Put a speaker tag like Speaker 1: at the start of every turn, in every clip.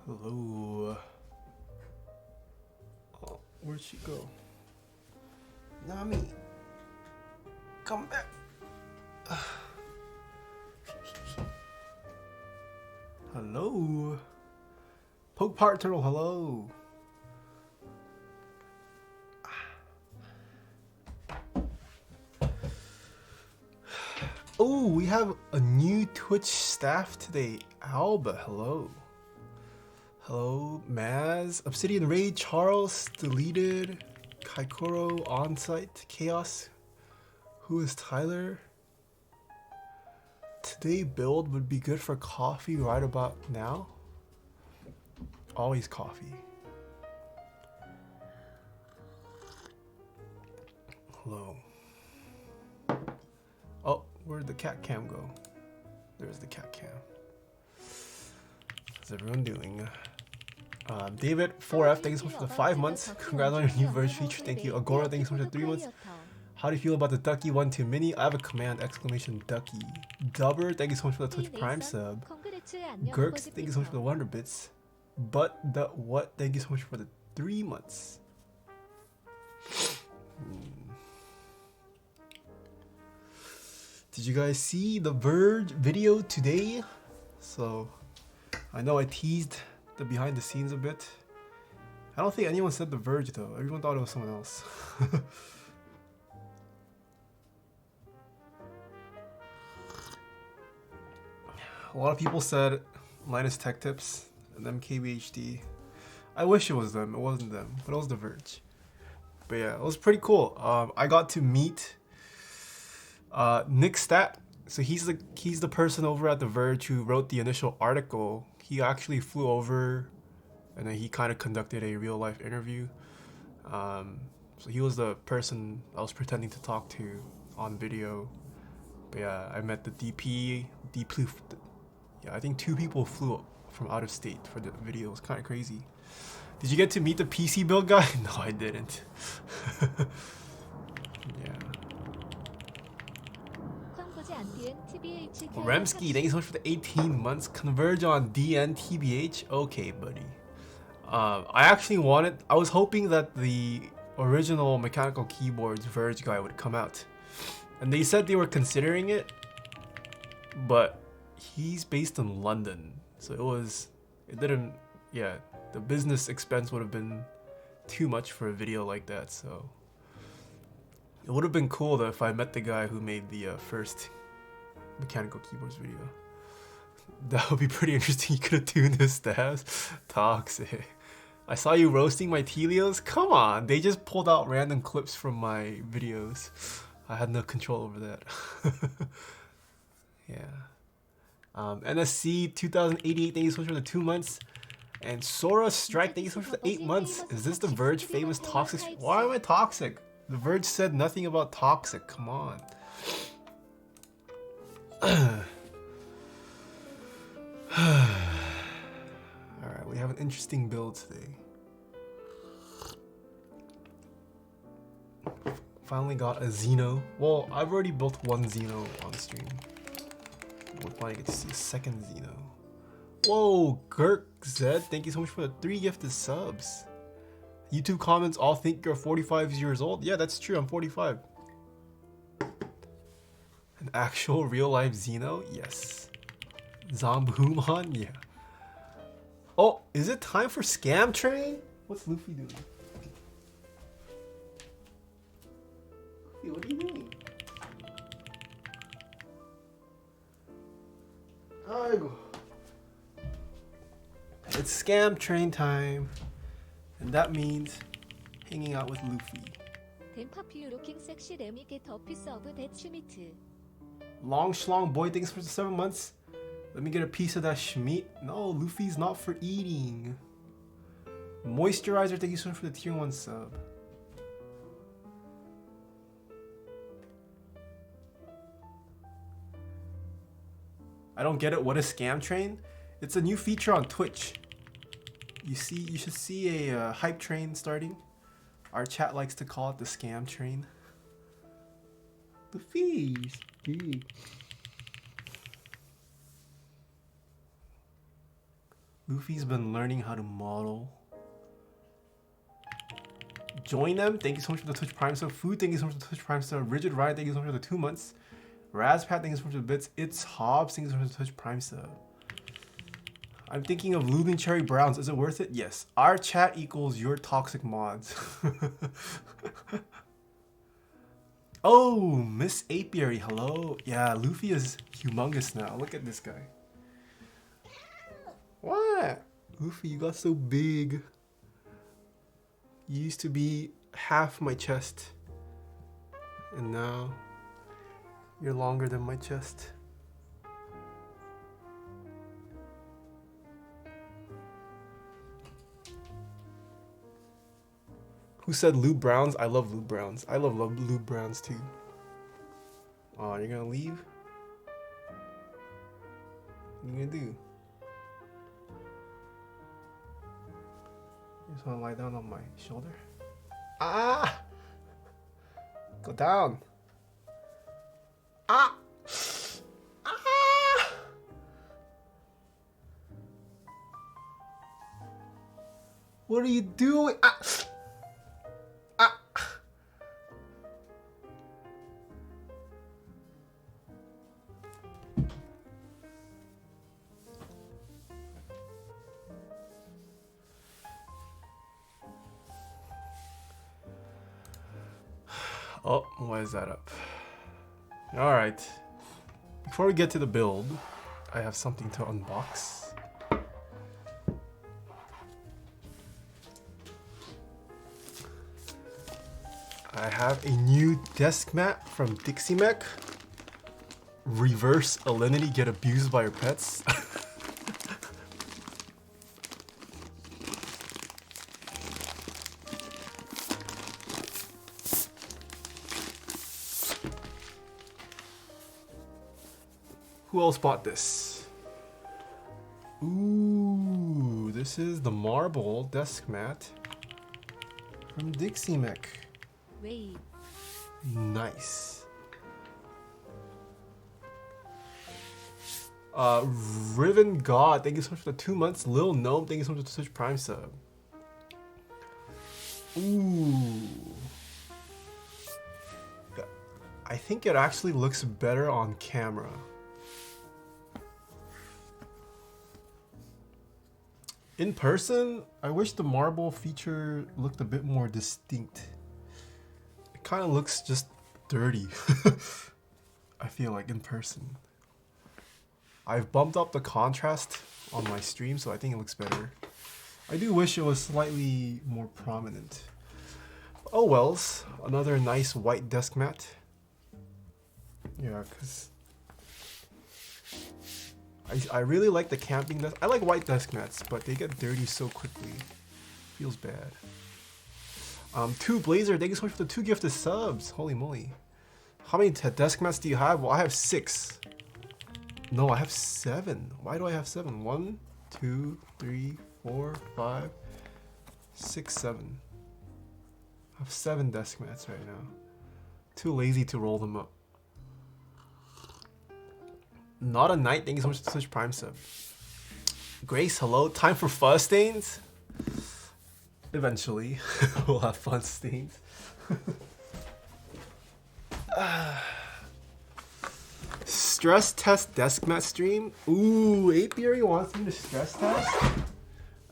Speaker 1: Hello. Oh, where'd she go? Nami, come back. Hello. Poke Part Turtle, hello. Oh, we have a new Twitch staff today. Alba, hello. Hello, Maz, Obsidian Raid, Charles, Deleted, Kaikoro, Onsite, Chaos. Who is Tyler? Today build would be good for coffee right about now. Always coffee. Hello. Oh, where'd the cat cam go? There's the cat cam. How's everyone doing? David 4F, thank you so much for the 5 months. Congrats on your new Verge feature. Thank you. Agora, thank you so much for the 3 months. How do you feel about the Ducky 1-2 mini? I have a command, exclamation Ducky. Dubber, thank you so much for the Twitch Prime sub. Gurks, thank you so much for the 100 bits. But the what? Thank you so much for the 3 months. Did you guys see the Verge video today? So, I know I teased the behind the scenes a bit. I don't think anyone said the Verge though. Everyone thought it was someone else. A lot of people said Linus Tech Tips and MKBHD. I wish it was them. It wasn't them, but it was the Verge. But yeah, it was pretty cool. I got to meet Nick Stat. So he's the person over at the Verge who wrote the initial article. He actually flew over and then he kind of conducted a real life interview. So he was the person I was pretending to talk to on video. But yeah, I met the DP. Yeah, I think 2 people flew from out of state for the video. It was kind of crazy. Did you get to meet the PC build guy? No, I didn't. Yeah. Remsky, thank you so much for the 18 months. Converge on DNTBH. Okay, buddy. I was hoping that the original mechanical keyboards Verge guy would come out. And they said they were considering it, but he's based in London. So the business expense would have been too much for a video like that. So it would have been cool though if I met the guy who made the first mechanical keyboards video. That would be pretty interesting. You could have tuned his stabs. Toxic. I saw you roasting my Telios. Come on, they just pulled out random clips from my videos. I had no control over that. Yeah. NSC 2088, thank you so much for the 2 months. And Sora Strike, thank you so much for the 8 months. Is this the Verge famous toxic? Why am I toxic? The Verge said nothing about toxic. Come on. Alright, we have an interesting build today. Finally got a Xeno. Well, I've already built one Xeno on stream. We're planning to get to see a second Xeno. Whoa, Kirk Zed, thank you so much for the 3 gifted subs. YouTube comments all think you're 45 years old. Yeah, that's true, I'm 45. An actual real life Xeno? Yes. Zomboomon? Yeah. Oh, is it time for Scam Train? What's Luffy doing? Luffy, what do you mean? It's Scam Train time, and that means hanging out with Luffy. Long Schlong Boy, thanks for the 7 months. Let me get a piece of that schmeat. No, Luffy's not for eating. Moisturizer, thank you so much for the tier 1 sub. I don't get it. What is Scam Train? It's a new feature on Twitch. You should see a hype train starting. Our chat likes to call it the Scam Train. The fees. Luffy's been learning how to model. Join them. Thank you so much for the Twitch Prime sub. Food, thank you so much for the Twitch Prime sub. Rigid Ride, thank you so much for the 2 months. Razpat, thank you so much for the bits. It's Hobbs, thank you so much for the Twitch Prime sub. I'm thinking of lubing cherry browns. Is it worth it? Yes. Our chat equals your toxic mods. Oh, Miss Apiary, hello. Yeah, Luffy is humongous now. Look at this guy. What? Luffy, you got so big. You used to be half my chest. And now you're longer than my chest. Who said Lube Browns? I love Lube Browns. I love Lube Browns too. Oh, you're gonna leave? What are you gonna do? You just wanna lie down on my shoulder? Ah! Go down. Ah! Ah! What are you doing? Ah! Oh, why is that up? Alright. Before we get to the build, I have something to unbox. I have a new desk mat from Dixie Mech. Reverse Alinity, get abused by your pets. Who else bought this? Ooh, this is the marble desk mat from Dixie Mech.
Speaker 2: Wait.
Speaker 1: Nice. Riven God, thank you so much for the 2 months. Lil Gnome, thank you so much for the Twitch Prime sub. Ooh. I think it actually looks better on camera. In person, I wish the marble feature looked a bit more distinct. It kind of looks just dirty. I feel like in person. I've bumped up the contrast on my stream, so I think it looks better. I do wish it was slightly more prominent. Oh wells, another nice white desk mat. Yeah, because I really like the camping desk. I like white desk mats, but they get dirty so quickly. Feels bad. 2 Blazer, thank you so much for the 2 gifted subs. Holy moly. How many desk mats do you have? Well, I have 6. No, I have 7. Why do I have 7? 1, 2, 3, 4, 5, 6, 7. I have 7 desk mats right now. Too lazy to roll them up. Not a night, thank you so much for Twitch Prime sub. Grace, hello. Time for fuzz stains? Eventually, we'll have fun stains. Stress test desk mat stream? Ooh, Apiary wants me to stress test?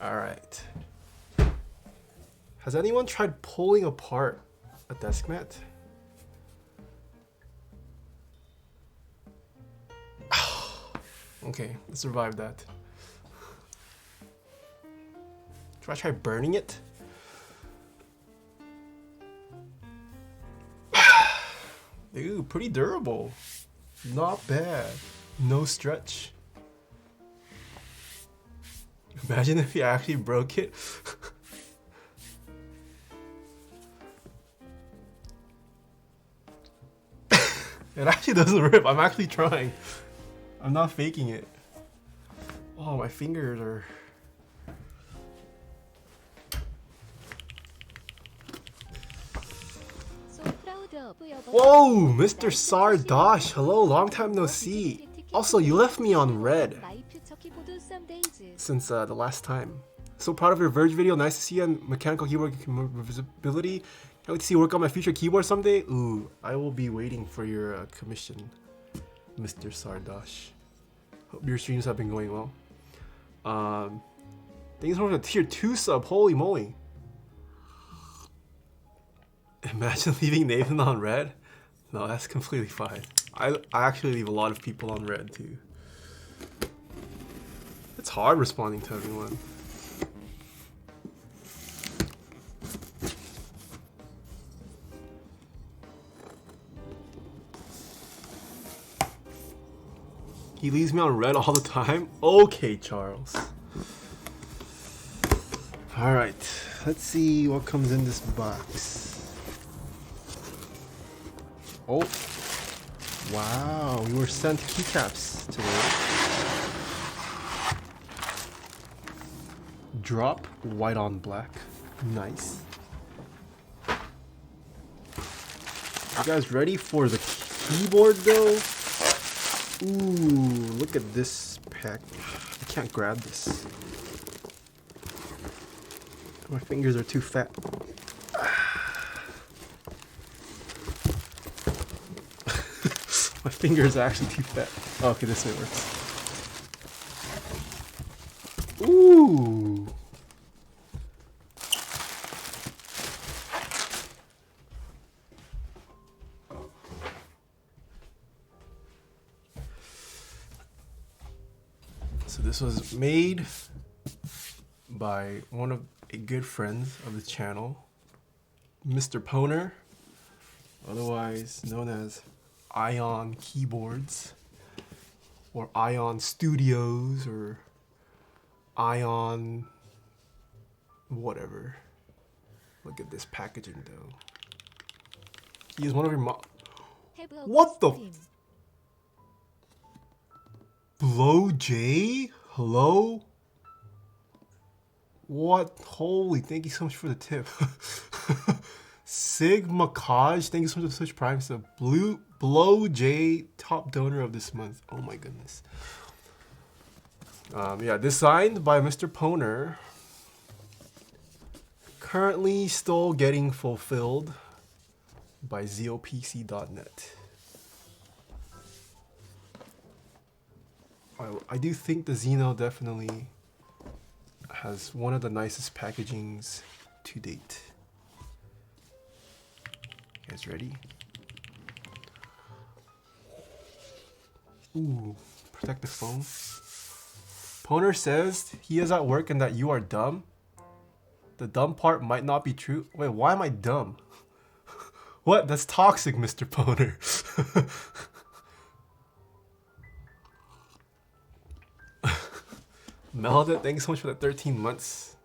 Speaker 1: Alright. Has anyone tried pulling apart a desk mat? Okay, let's survive that. Should I try burning it? Ew, pretty durable. Not bad. No stretch. Imagine if you actually broke it. It actually doesn't rip. I'm actually trying. I'm not faking it. Oh, my fingers are... Whoa, Mr. Sardash. Hello, long time no see. Also, you left me on red. since the last time. So proud of your Verge video. Nice to see you on mechanical keyboard visibility. Can't wait to see you work on my future keyboard someday. Ooh, I will be waiting for your commission, Mr. Sardash. Hope your streams have been going well. Thank you so much for the tier 2 sub. Holy moly. Imagine leaving Nathan on red. No, that's completely fine. I actually leave a lot of people on red too. It's hard responding to everyone. He leaves me on red all the time? Okay, Charles. Alright, let's see what comes in this box. Oh. Wow, we were sent keycaps today. Drop, white on black. Nice. You guys ready for the keyboard though? Ooh, look at this pack. I can't grab this. My fingers are too fat. My fingers are actually too fat. Oh, okay, this way works. Ooh. So this was made by one of a good friends of the channel, Mr. Poner, otherwise known as Ion Keyboards, or Ion Studios, or Ion whatever. Look at this packaging though. He is one of your What the? Blow J? Hello? What? Holy, thank you so much for the tip. Sigma Kaj, thank you so much for the Switch Prime sub. Blow J, top donor of this month. Oh my goodness. Yeah, designed by Mr. Poner. Currently still getting fulfilled by zealpc.net. I do think the Xeno definitely has one of the nicest packagings to date. You guys ready? Ooh, protect the phone. Poner says he is at work and that you are dumb. The dumb part might not be true. Wait, why am I dumb? What? That's toxic, Mr. Poner. Melda, thanks so much for the 13 months.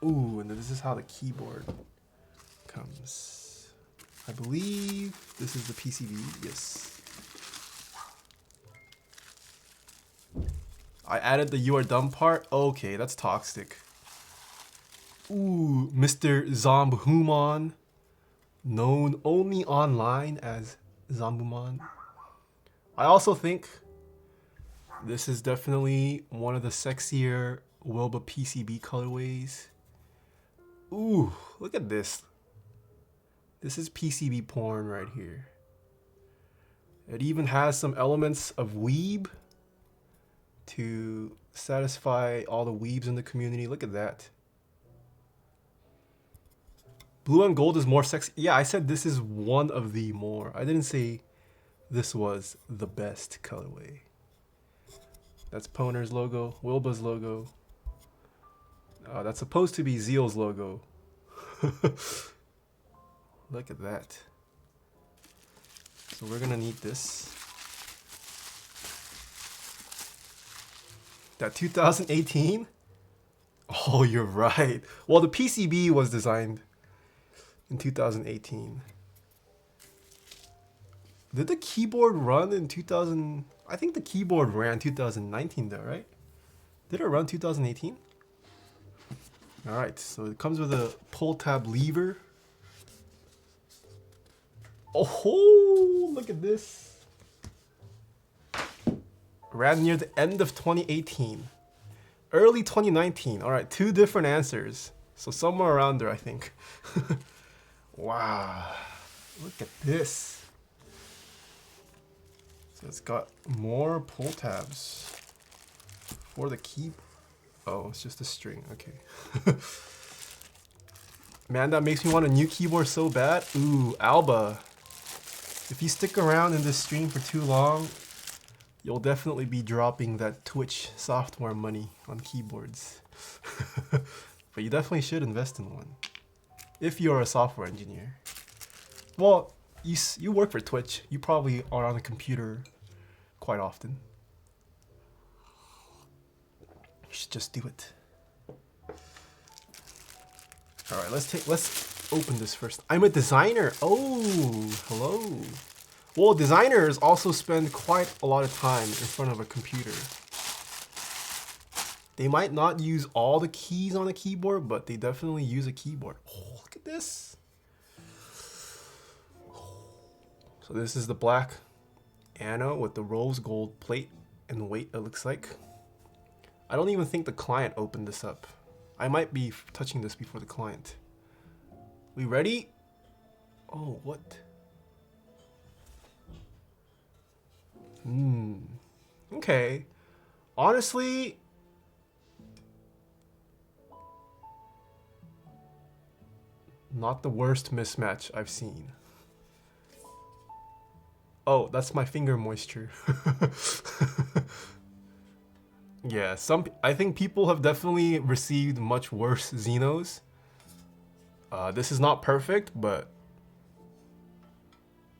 Speaker 1: Ooh, and this is how the keyboard comes. I believe this is the PCB. Yes. I added the you are dumb part. Okay, that's toxic. Ooh, Mr. Zombhuman, known only online as Zombhuman. I also think this is definitely one of the sexier Wilbur PCB colorways. Ooh, look at this. This is PCB porn right here. It even has some elements of weeb to satisfy all the weebs in the community. Look at that. Blue and gold is more sexy. Yeah, I said this is one of the more. I didn't say this was the best colorway. That's Poner's logo, Wilba's logo. That's supposed to be Zeal's logo. Look at that. So we're gonna need this. That 2018? Oh, you're right. Well, the PCB was designed in 2018. Did the keyboard run in 2000? I think the keyboard ran 2019 though, right? Did it run 2018? All right, so it comes with a pull tab lever. Oh, look at this. ran near the end of 2018. Early 2019. All right, 2 different answers. So somewhere around there, I think. Wow. Look at this. So it's got more pull tabs for the key. Oh, it's just a string. Okay. Man, that makes me want a new keyboard so bad. Ooh, Alba. If you stick around in this stream for too long, you'll definitely be dropping that Twitch software money on keyboards. But you definitely should invest in one. If you're a software engineer. Well, you work for Twitch. You probably are on a computer quite often. You should just do it. All right, let's open this first. I'm a designer. Oh, hello. Well, designers also spend quite a lot of time in front of a computer. They might not use all the keys on a keyboard, but they definitely use a keyboard. Oh, look at this. So this is the black Xeno with the rose gold plate and weight, it looks like. I don't even think the client opened this up. I might be touching this before the client. We ready? Oh, what? Okay. Honestly, not the worst mismatch I've seen. Oh, that's my finger moisture. Yeah, I think people have definitely received much worse Xenos. This is not perfect, but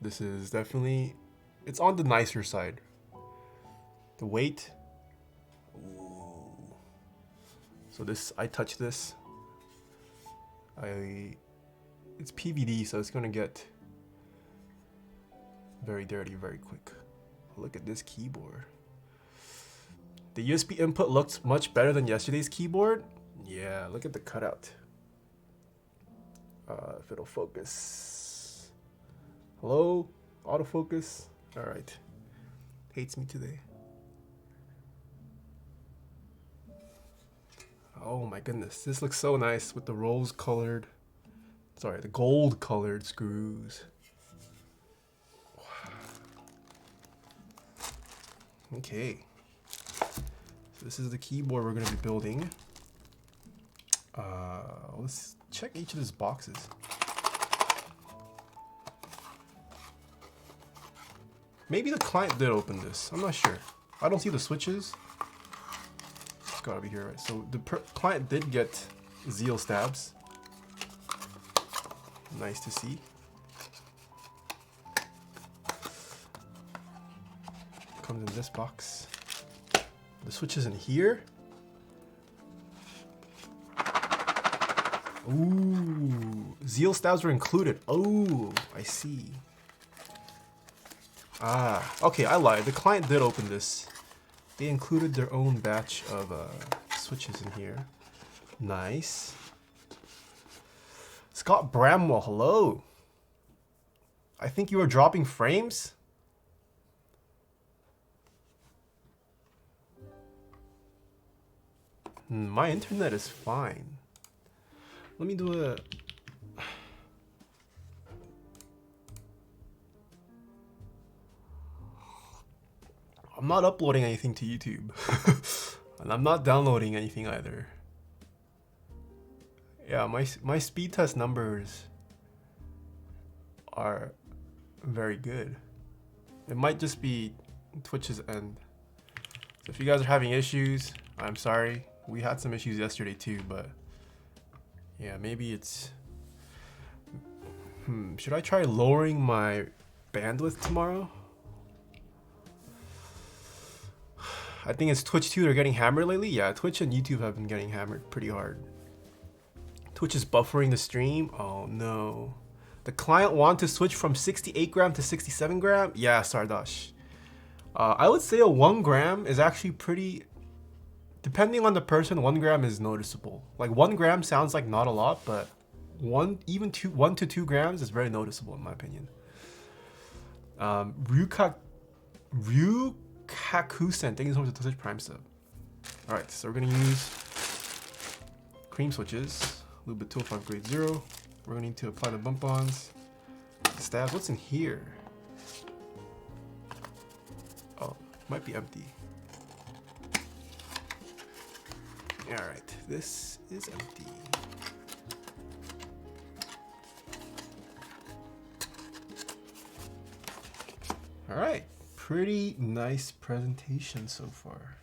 Speaker 1: this is definitely, it's on the nicer side. The weight. Ooh. So this, I touch this. It's PVD, so it's gonna get very dirty very quick. Look at this keyboard. The USB input looks much better than yesterday's keyboard. Yeah, look at the cutout. If it'll focus. Hello? Autofocus? Alright. Hates me today. Oh my goodness. This looks so nice with the the gold colored screws. Wow. Okay. So this is the keyboard we're going to be building. Let's check each of these boxes. Maybe the client did open this. I'm not sure. I don't see the switches. It's gotta be here, right? So the client did get Zeal stabs. Nice to see. Comes in this box. The switch is in here. Ooh, Zeal stabs were included. Oh, I see. Ah, okay, I lied. The client did open this. They included their own batch of switches in here. Nice. Scott Bramwell, hello. I think you are dropping frames. My internet is fine. Let me do a... I'm not uploading anything to YouTube. And I'm not downloading anything either. Yeah, my speed test numbers are very good. It might just be Twitch's end. So if you guys are having issues, I'm sorry. We had some issues yesterday too, but yeah, maybe it's... Should I try lowering my bandwidth tomorrow? I think it's Twitch too, they're getting hammered lately. Yeah, Twitch and YouTube have been getting hammered pretty hard. Twitch is buffering the stream. Oh no. The client want to switch from 68 gram to 67 gram? Yeah, Sardash. I would say a 1 gram is actually pretty... Depending on the person, 1 gram is noticeable. Like 1 gram sounds like not a lot, but 1 to 2 grams is very noticeable in my opinion. Kakusen, thank you so much for the Prime sub. Alright, so we're gonna use cream switches, lubed 205 grade 0. We're gonna need to apply the bump-ons. Stabs, what's in here? Oh, might be empty. Alright, this is empty. Alright, pretty nice presentation so far.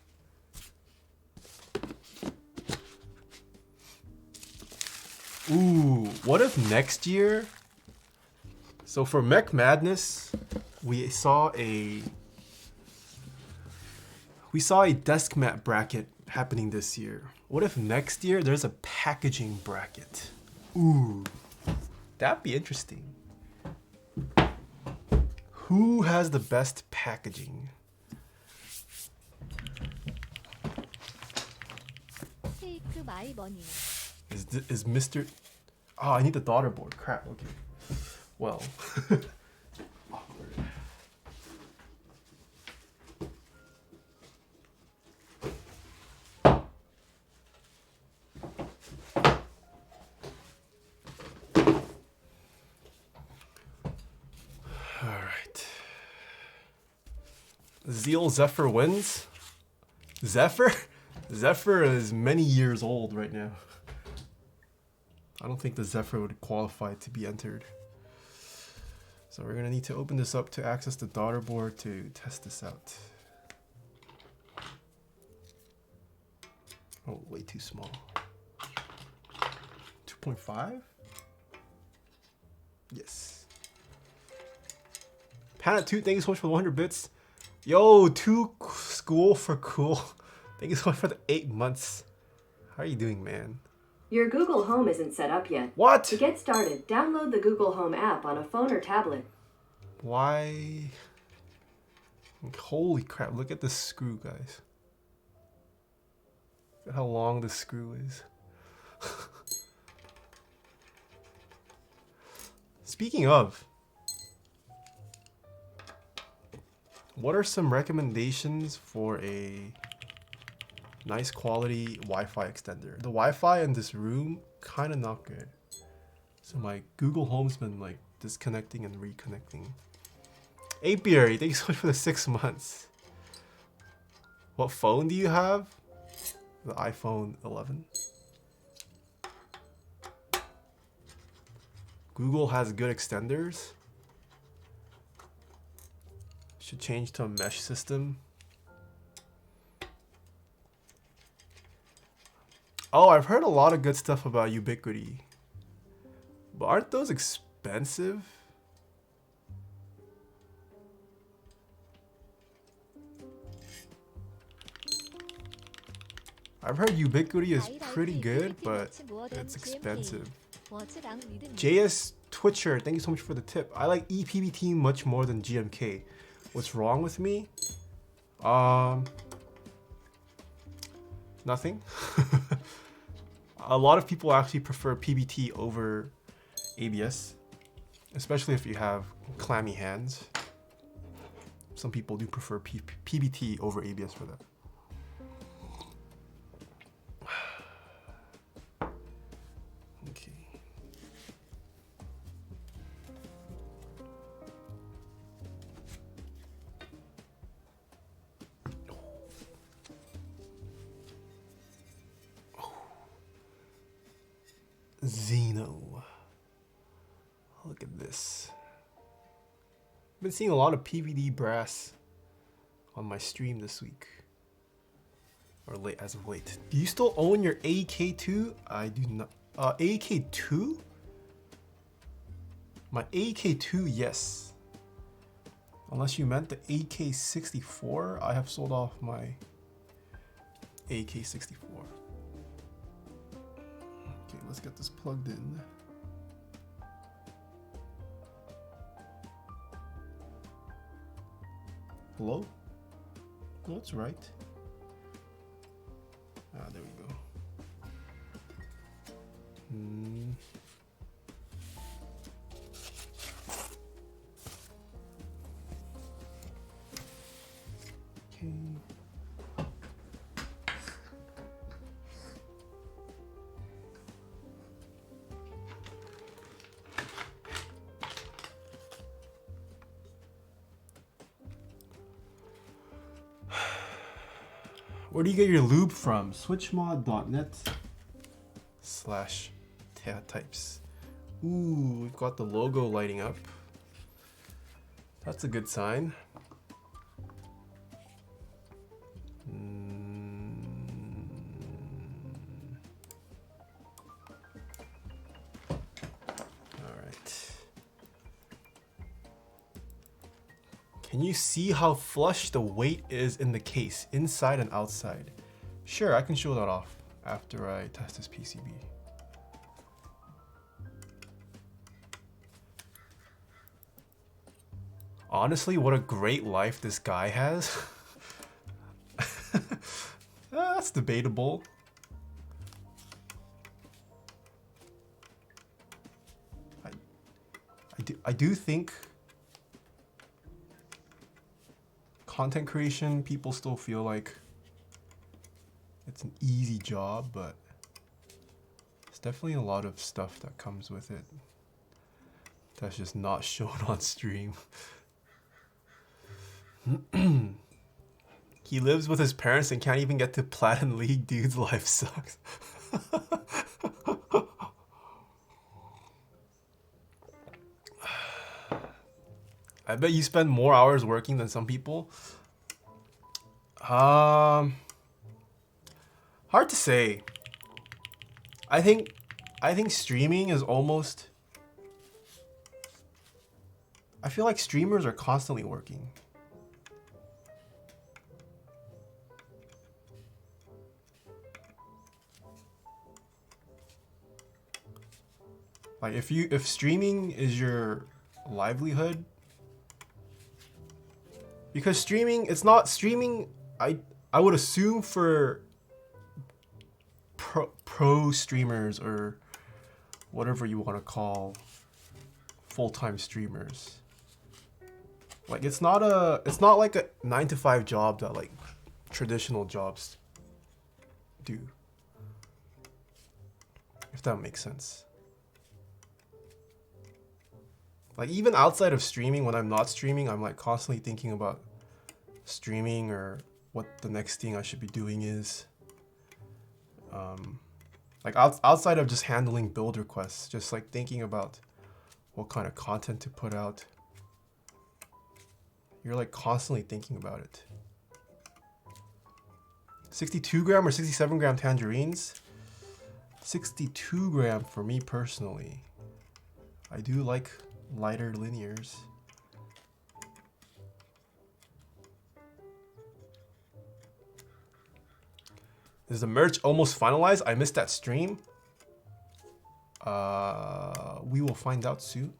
Speaker 1: Ooh, what if next year? So for Mech Madness, we saw a desk mat bracket happening this year. What if next year there's a packaging bracket? Ooh, that'd be interesting. Who has the best packaging? Is Mr. Oh, I need the daughter board. Crap. Okay. Well. Awkward. All right. Zeal Zephyr wins. Zephyr? Zephyr is many years old right now. I don't think the Zephyr would qualify to be entered. So we're gonna need to open this up to access the daughter board to test this out. Oh, way too small. 2.5? Yes. Panda2, thank you so much for the 100 bits. Yo, 2 school for cool. Thank you so much for the 8 months. How are you doing, man?
Speaker 2: Your Google Home isn't set up yet.
Speaker 1: What?
Speaker 2: To get started, download the Google Home app on a phone or tablet.
Speaker 1: Why? Holy crap, look at this screw, guys. Look at how long this screw is. Speaking of, what are some recommendations for a nice quality Wi-Fi extender? The Wi-Fi in this room kind of not good. So my Google Home's been like disconnecting and reconnecting. Apiary, thank you so much for the 6 months. What phone do you have? The iPhone 11. Google has good extenders. Should change to a mesh system. Oh, I've heard a lot of good stuff about Ubiquiti. But aren't those expensive? I've heard Ubiquiti is pretty good, but it's expensive. JS Twitcher, thank you so much for the tip. I like ePBT much more than GMK. What's wrong with me? Nothing. A lot of people actually prefer PBT over ABS, especially if you have clammy hands. Some people do prefer PBT over ABS for that. Okay. Xeno. Look at this. I've been seeing a lot of PVD brass on my stream this week. Or late as of late. Do you still own your AK2? I do not. AK2? My AK2, yes. Unless you meant the AK64, I have sold off my AK64. Okay, let's get this plugged in. Hello? Oh, that's right. Ah, there we go. Where do you get your lube from? Switchmod.net/Taeha types. Ooh, we've got the logo lighting up. That's a good sign. Can you see how flush the weight is in the case, inside and outside? Sure, I can show that off after I test this PCB. Honestly, what a great life this guy has. That's debatable. I do think content creation, people still feel like it's an easy job, but there's definitely a lot of stuff that comes with it that's just not shown on stream. He lives with his parents and can't even get to Platinum League. Dude's life sucks. I bet you spend more hours working than some people. Hard to say. I think streaming is almost... I feel like streamers are constantly working. Like if streaming is your livelihood, because streaming, it's not streaming, I would assume for pro streamers or whatever you want to call full-time streamers. Like it's not like a 9-to-5 job that like traditional jobs do. If that makes sense. Like even outside of streaming, when I'm not streaming, I'm like constantly thinking about streaming or what the next thing I should be doing is. Like outside of just handling build requests, just like thinking about what kind of content to put out. You're like constantly thinking about it. 62 gram or 67 gram tangerines? 62 gram for me personally. I do like lighter linears. Is the merch almost finalized? I missed that stream. We will find out soon.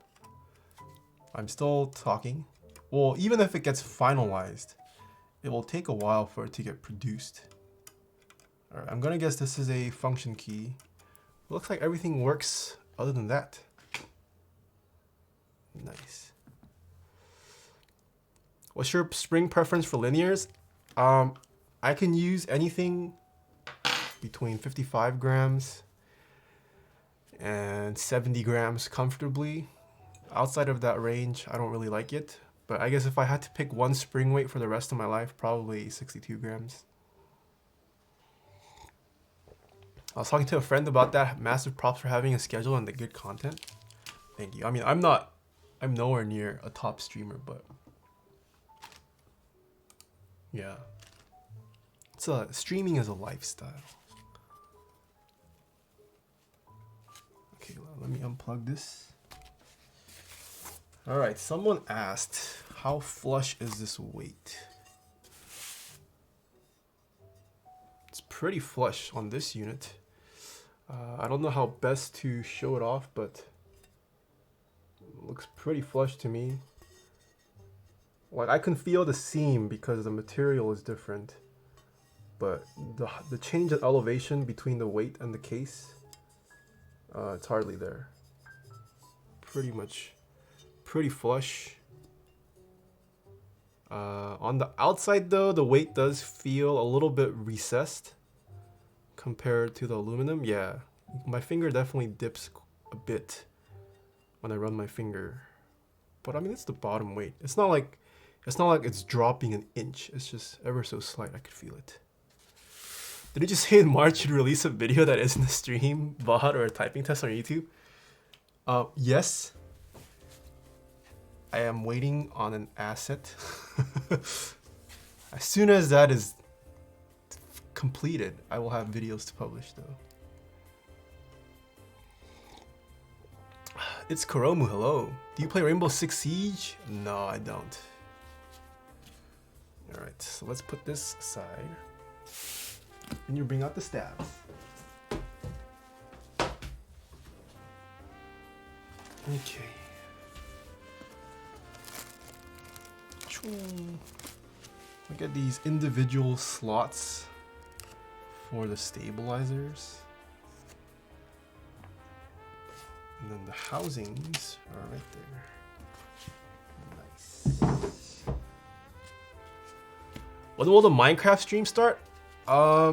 Speaker 1: I'm still talking. Well, even if it gets finalized, it will take a while for it to get produced. Alright, I'm gonna guess this is a function key. Looks like everything works other than that. Nice. What's your spring preference for linears? I can use anything between 55 grams and 70 grams comfortably. Outside of that range, I don't really like it. But I guess if I had to pick one spring weight for the rest of my life, probably 62 grams. I was talking to a friend about that. Massive props for having a schedule and the good content. Thank you. I mean, I'm nowhere near a top streamer, but yeah. Streaming is a lifestyle. Okay, let me unplug this. All right, someone asked, how flush is this weight? It's pretty flush on this unit. I don't know how best to show it off, but it looks pretty flush to me. Like I can feel the seam because the material is different, but the change in elevation between the weight and the case, it's hardly there. Pretty flush. On the outside though, the weight does feel a little bit recessed compared to the aluminum. Yeah, my finger definitely dips a bit when I run my finger, but I mean it's the bottom weight. It's not like it's dropping an inch. It's just ever so slight. I could feel it. Did you just say in March you'd release a video that isn't a stream, VOD, or a typing test on YouTube? Yes. I am waiting on an asset. As soon as that is completed, I will have videos to publish though. It's Kuromu, hello. Do you play Rainbow Six Siege? No, I don't. Alright, so let's put this aside. And you bring out the stabs. Okay. Look at these individual slots for the stabilizers. And then the housings are right there. Nice. When will the Minecraft stream start? I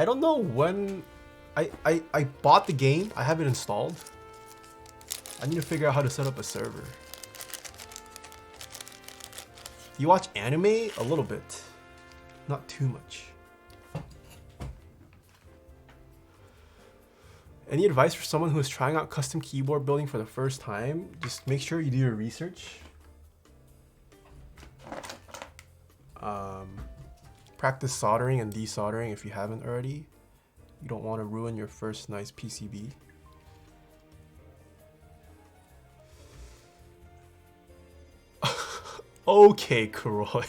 Speaker 1: don't know when. I bought the game. I have it installed. I need to figure out how to set up a server. You watch anime? A little bit. Not too much. Any advice for someone who is trying out custom keyboard building for the first time? Just make sure you do your research. Practice soldering and desoldering if you haven't already. You don't want to ruin your first nice PCB. Okay, Kuroy.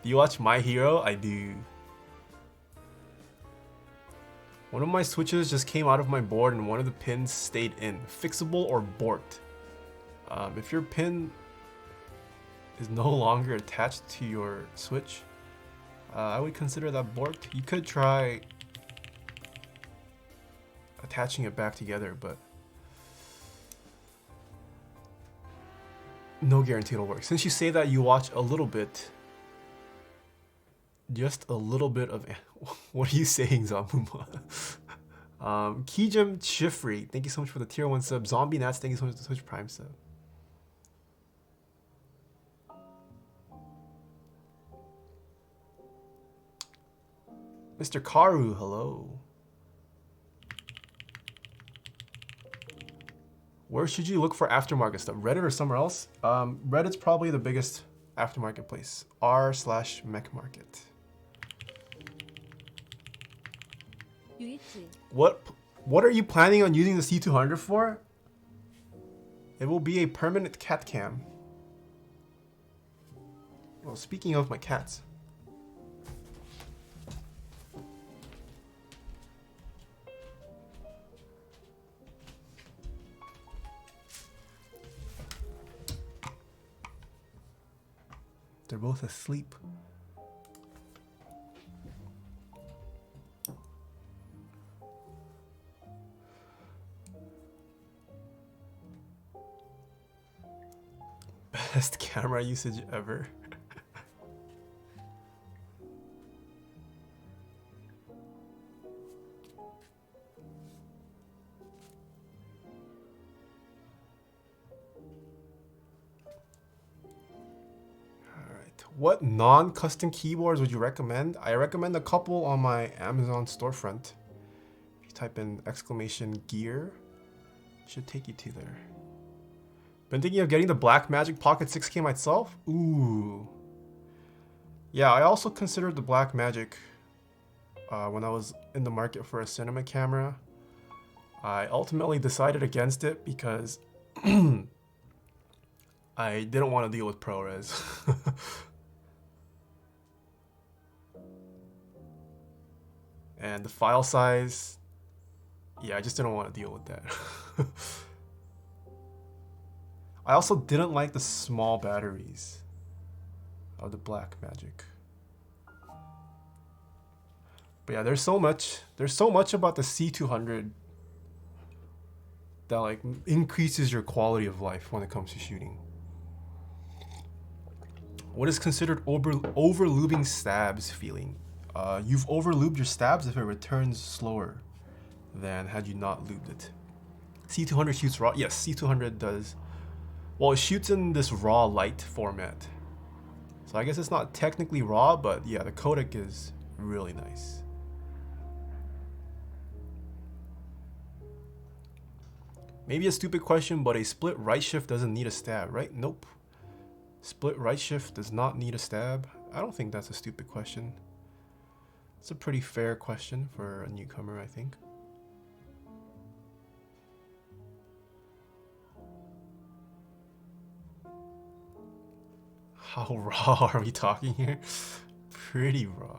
Speaker 1: Do you watch My Hero? I do. One of my switches just came out of my board and one of the pins stayed in. Fixable or borked? If your pin is no longer attached to your switch, I would consider that borked. You could try attaching it back together, but no guarantee it'll work. Since you say that you watch a little bit, just a little bit of, what are you saying, Zamuma? Kijam Shifri, thank you so much for the tier 1 sub. Zombie Nats, thank you so much for the Twitch Prime sub. Mr. Karu, hello. Where should you look for aftermarket stuff? Reddit or somewhere else? Reddit's probably the biggest aftermarket place. r/mech market. What are you planning on using the C200 for? It will be a permanent cat cam. Well, speaking of my cats. They're both asleep. Best camera usage ever. What non-custom keyboards would you recommend? I recommend a couple on my Amazon storefront. If you type in !gear, it should take you to there. Been thinking of getting the Blackmagic Pocket 6K myself? Ooh. Yeah, I also considered the Blackmagic when I was in the market for a cinema camera. I ultimately decided against it because I didn't want to deal with ProRes. And the file size, yeah, I just didn't want to deal with that. I also didn't like the small batteries of the Blackmagic. But yeah, there's so much about the C200 that like increases your quality of life when it comes to shooting. What is considered over-lubing stabs feeling? You've over-lubed your stabs if it returns slower than had you not lubed it. C200 shoots raw. Yes, C200 does. Well, it shoots in this raw light format. So So I guess it's not technically raw, but yeah, the codec is really nice. Maybe a stupid question, but a split right shift doesn't need a stab, right? Nope. Split right shift does not need a stab. I don't think that's a stupid question. It's a pretty fair question for a newcomer, I think. How raw are we talking here? Pretty raw.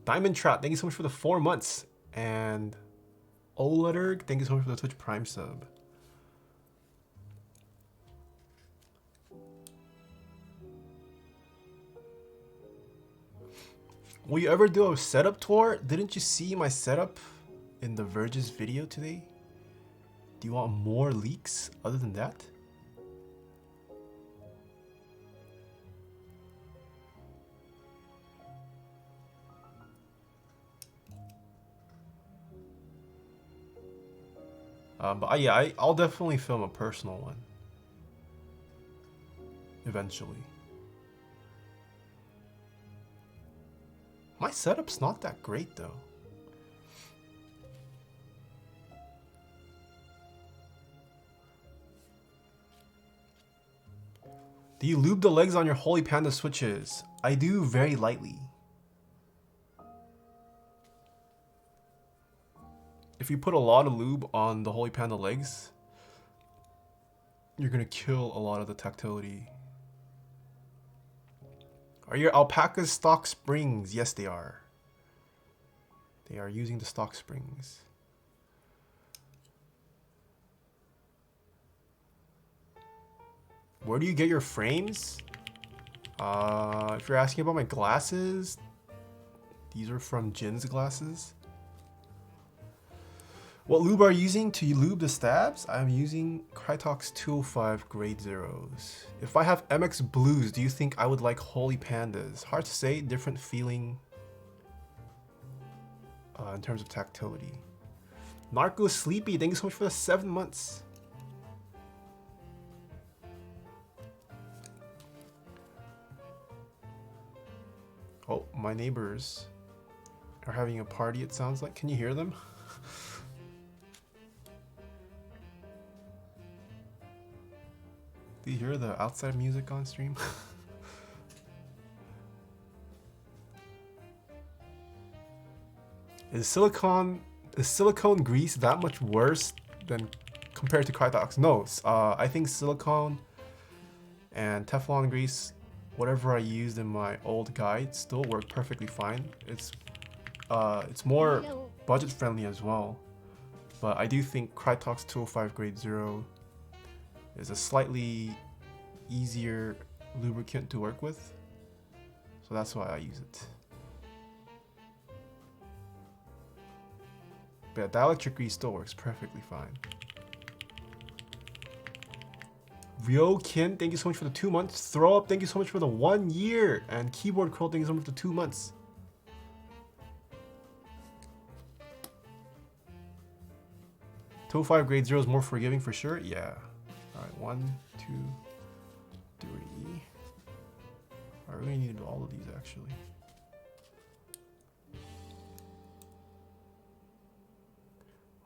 Speaker 1: Diamond Trap, thank you so much for the 4 months. And Oleterg, thank you so much for the Twitch Prime sub. Will you ever do a setup tour? Didn't you see my setup in the Verge's video today? Do you want more leaks other than that? But yeah, I'll definitely film a personal one. Eventually. My setup's not that great though. Do you lube the legs on your Holy Panda switches? I do very lightly. If you put a lot of lube on the Holy Panda legs, you're gonna kill a lot of the tactility. Are your alpacas stock springs? Yes, they are. They are using the stock springs. Where do you get your frames? If you're asking about my glasses, these are from Jin's glasses. What lube are you using to lube the stabs? I'm using Krytox 205 grade zeros. If I have MX blues, do you think I would like Holy Pandas? Hard to say, different feeling in terms of tactility. Narco Sleepy, thank you so much for the 7 months. Oh, my neighbors are having a party, it sounds like. Can you hear them? Do you hear the outside music on stream? Is silicone grease that much worse than compared to Krytox? No, I think silicone and Teflon grease, whatever I used in my old guide, still work perfectly fine. It's more budget friendly as well, but I do think Krytox 205 grade 0 is a slightly easier lubricant to work with, so that's why I use it. But yeah, dielectric grease still works perfectly fine. Ryo Kin, thank you so much for the 2 months. Throw Up, thank you so much for the 1 year. And Keyboard Curl, thank you so much for the 2 months. Toe 5 grade 0 is more forgiving for sure. Yeah. Alright, 1, 2, 3. I really need to do all of these actually.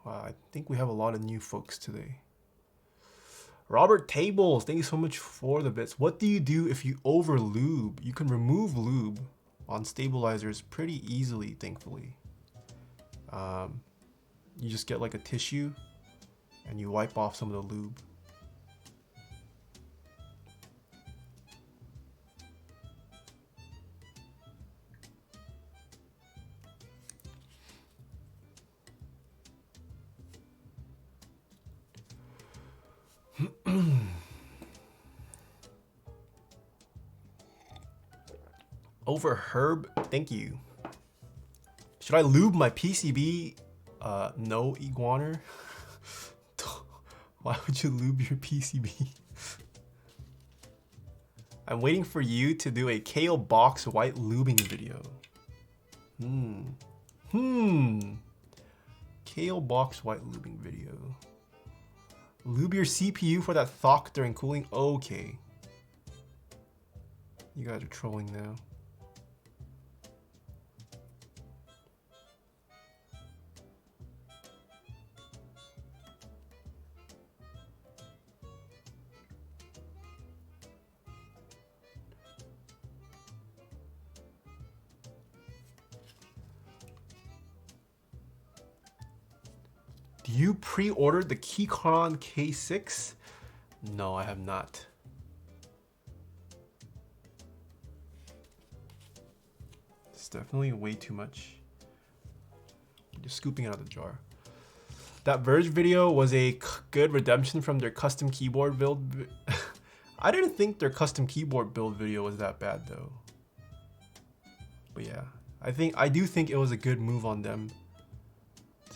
Speaker 1: Wow, I think we have a lot of new folks today. Robert Tables, thank you so much for the bits. What do you do if you over lube? You can remove lube on stabilizers pretty easily, thankfully. You just get like a tissue and you wipe off some of the lube. Over Herb, thank you. Should I lube my PCB? No, Iguaner. Why would you lube your PCB? I'm waiting for you to do a KO box white lubing video. KO box white lubing video. Lube your CPU for that thock during cooling. Okay. You guys are trolling now. Do you pre-order the Keychron K6? No, I have not. It's definitely way too much. Just scooping it out of the jar. That Verge video was a good redemption from their custom keyboard build. I didn't think their custom keyboard build video was that bad though. But yeah, I do think it was a good move on them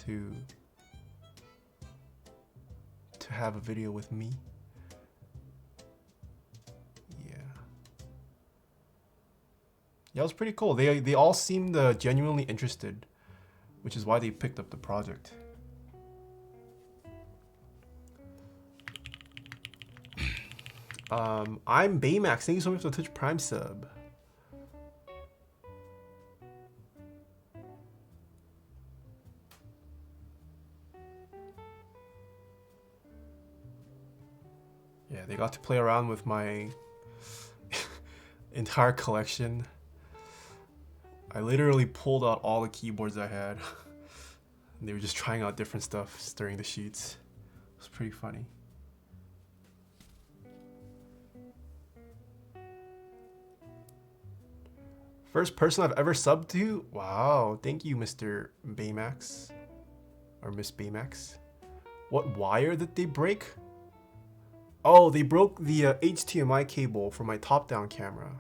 Speaker 1: to have a video with me. Yeah, it was pretty cool. They all seemed genuinely interested, which is why they picked up the project. I'm Baymax. Thank you so much for the Twitch Prime sub. Yeah, they got to play around with my entire collection. I literally pulled out all the keyboards I had. And they were just trying out different stuff during the shoots. It was pretty funny. First person I've ever subbed to? Wow, thank you, Mr. Baymax. Or Miss Baymax. What wire did they break? Oh, they broke the HDMI cable for my top-down camera.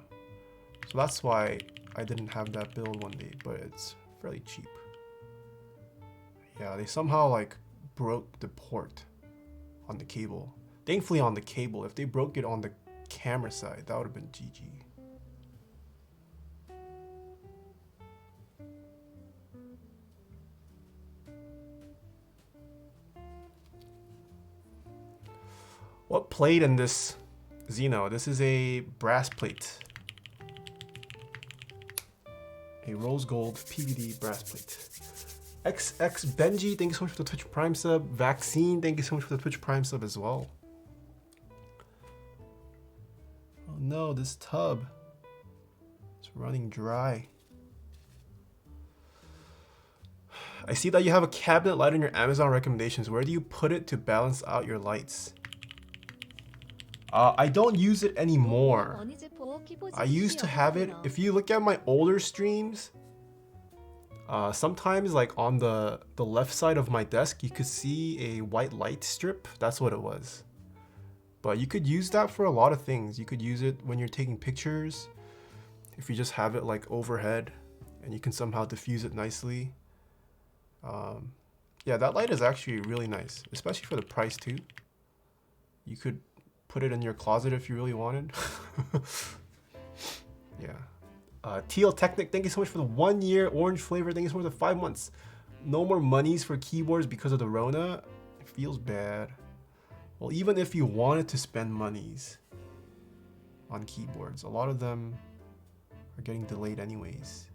Speaker 1: So that's why I didn't have that build one day, but it's fairly cheap. Yeah, they somehow like broke the port on the cable. Thankfully on the cable. If they broke it on the camera side, that would have been GG. What plate in this Xeno? This is a brass plate. A rose gold PVD brass plate. XX Benji, thank you so much for the Twitch Prime sub. Vaccine, thank you so much for the Twitch Prime sub as well. Oh no, this tub. It's running dry. I see that you have a cabinet light in your Amazon recommendations. Where do you put it to balance out your lights? I don't use it anymore. I used to have it. If you look at my older streams, sometimes like on the left side of my desk, you could see a white light strip. That's what it was. But you could use that for a lot of things. You could use it when you're taking pictures. If you just have it like overhead and you can somehow diffuse it nicely. Yeah, that light is actually really nice, especially for the price too. You could put it in your closet if you really wanted. Yeah. Teal Technic, thank you so much for the 1 year. Orange Flavor, thank you so much for the 5 months. No more monies for keyboards because of the Rona. It feels bad. Well, even if you wanted to spend monies on keyboards, a lot of them are getting delayed anyways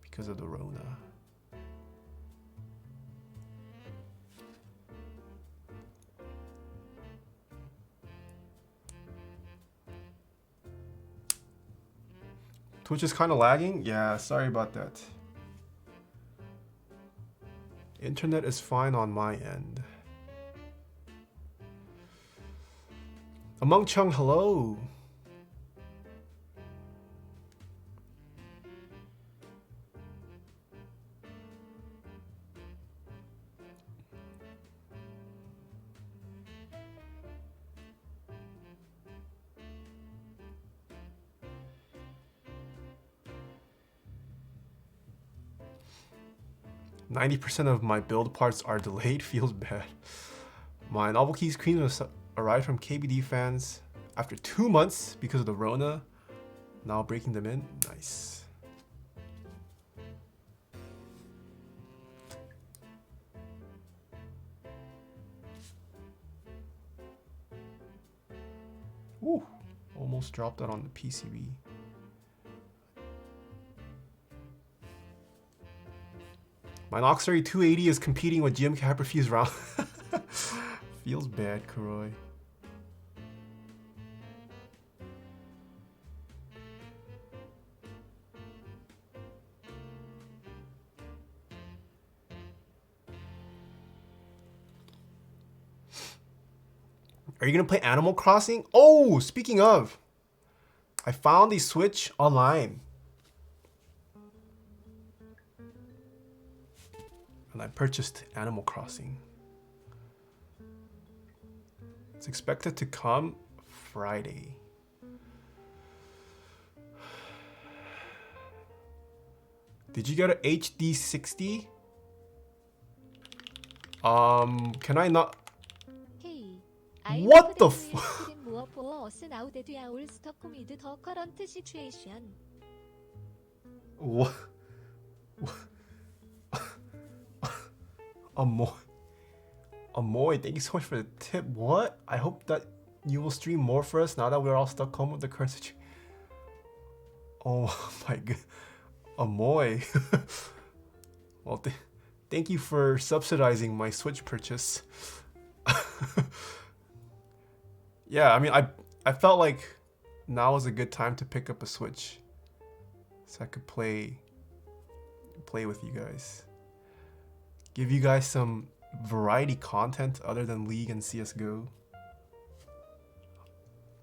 Speaker 1: because of the Rona. Twitch is kind of lagging? Yeah, sorry about that. Internet is fine on my end. Among Chung, hello. %90 of my build parts are delayed. Feels bad. My NovelKeys cream was arrived from KBD fans after 2 months because of the Rona. Now breaking them in. Nice. Ooh, almost dropped that on the PCB. My Noxary 280 is competing with GMK Hyperfuse round. Feels bad, Kuroi. Are you gonna play Animal Crossing? Oh, speaking of, I found the Switch online. And I purchased Animal Crossing. It's expected to come Friday. Did you get an HD 60? Can I not? What the f- What? Amoy, thank you so much for the tip. What? I hope that you will stream more for us now that we're all stuck home with the current situation. Oh my god. Amoy. Well, thank you for subsidizing my Switch purchase. Yeah, I mean, I felt like now was a good time to pick up a Switch so I could play with you guys. Give you guys some variety content other than League and CSGO.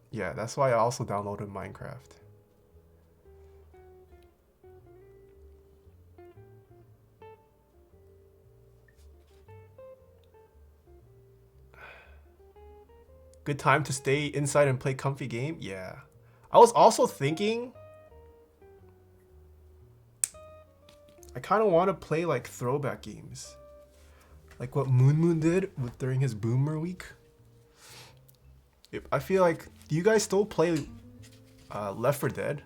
Speaker 1: Yeah, that's why I also downloaded Minecraft. Good time to stay inside and play comfy game? Yeah. I was also thinking I kind of want to play like throwback games. Like what Moon did during his Boomer week. I feel like, do you guys still play Left 4 Dead?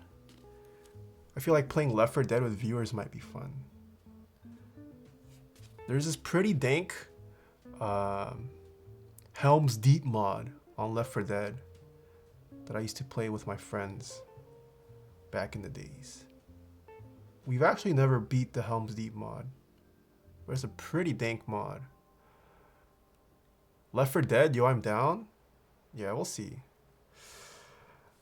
Speaker 1: I feel like playing Left 4 Dead with viewers might be fun. There's this pretty dank Helm's Deep mod on Left 4 Dead that I used to play with my friends back in the days. We've actually never beat the Helm's Deep mod, but it's a pretty dank mod. Left 4 Dead, yo, I'm down. Yeah, we'll see.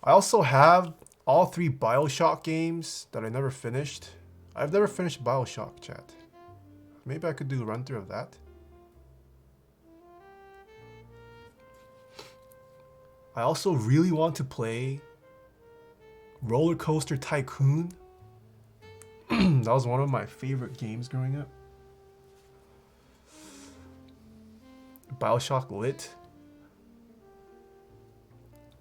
Speaker 1: I also have all 3 BioShock games that I never finished. I've never finished BioShock, chat. Maybe I could do a run through of that. I also really want to play Roller Coaster Tycoon. That was one of my favorite games growing up. BioShock Lit.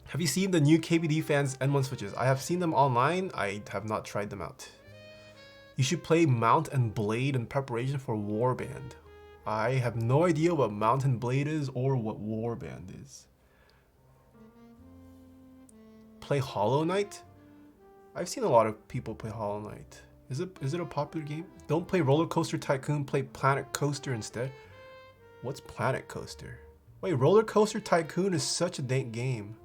Speaker 1: Have you seen the new KBD fans N1 switches? I have seen them online. I have not tried them out. You should play Mount and Blade in preparation for Warband. I have no idea what Mount and Blade is or what Warband is. Play Hollow Knight? I've seen a lot of people play Hollow Knight. Is it a popular game? Don't play Roller Coaster Tycoon, play Planet Coaster instead. What's Planet Coaster? Wait, Roller Coaster Tycoon is such a dank game.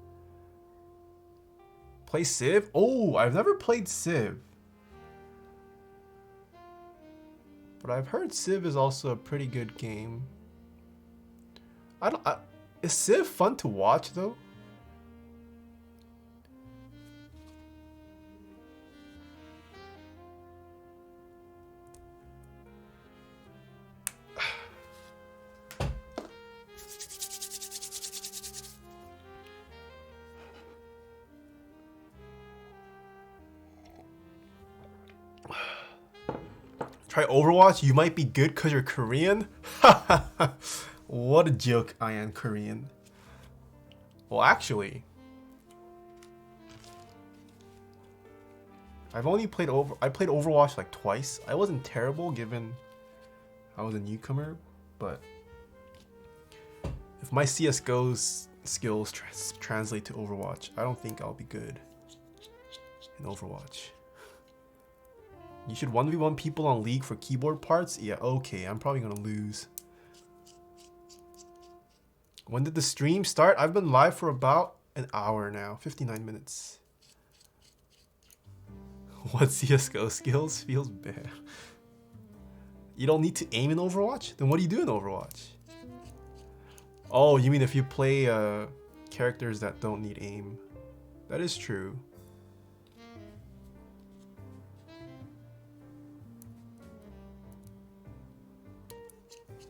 Speaker 1: Play Civ? Oh, I've never played Civ. But I've heard Civ is also a pretty good game. Is Civ fun to watch though? Try Overwatch, you might be good because you're Korean? What a joke, I am Korean. Well, actually, I played Overwatch like twice. I wasn't terrible given I was a newcomer, but if my CSGO's skills translate to Overwatch, I don't think I'll be good in Overwatch. You should 1v1 people on League for keyboard parts? Yeah, okay, I'm probably gonna lose. When did the stream start? I've been live for about an hour now, 59 minutes. What CSGO skills? Feels bad. You don't need to aim in Overwatch? Then what do you do in Overwatch? Oh, you mean if you play characters that don't need aim? That is true.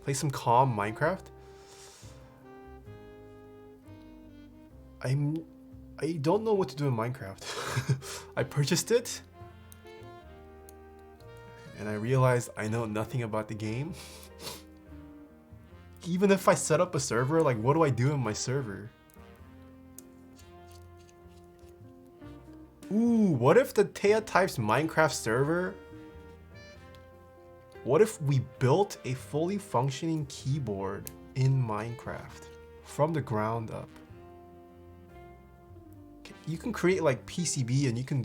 Speaker 1: Play some calm Minecraft? I don't know what to do in Minecraft. I purchased it and I realized I know nothing about the game. Even if I set up a server, like what do I do in my server? Ooh, what if the Taeha types Minecraft server? What if we built a fully functioning keyboard in Minecraft from the ground up? You can create like PCB and you can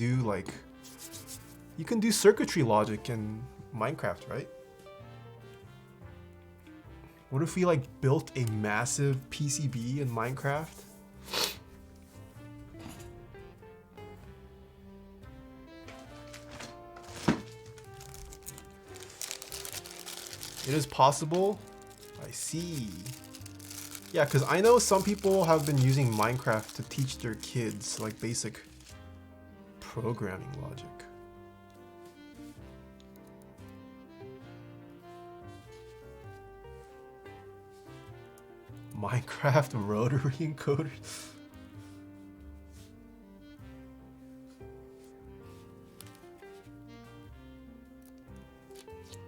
Speaker 1: do circuitry logic in Minecraft, right? What if we like built a massive PCB in Minecraft? It is possible. I see. Yeah, because I know some people have been using Minecraft to teach their kids like basic programming logic. Minecraft rotary encoder.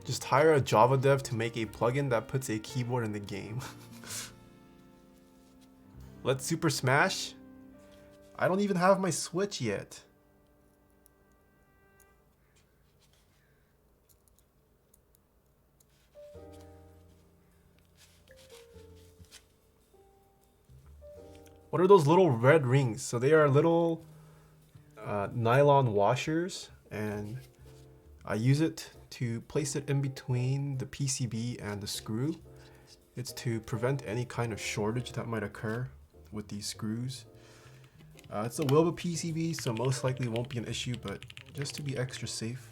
Speaker 1: Just hire a Java dev to make a plugin that puts a keyboard in the game. Let's Super Smash? I don't even have my Switch yet. What are those little red rings? So they are little nylon washers, and I use it to place it in between the PCB and the screw. It's to prevent any kind of shortage that might occur with these screws. It's a Lube PCB, so most likely won't be an issue, but just to be extra safe,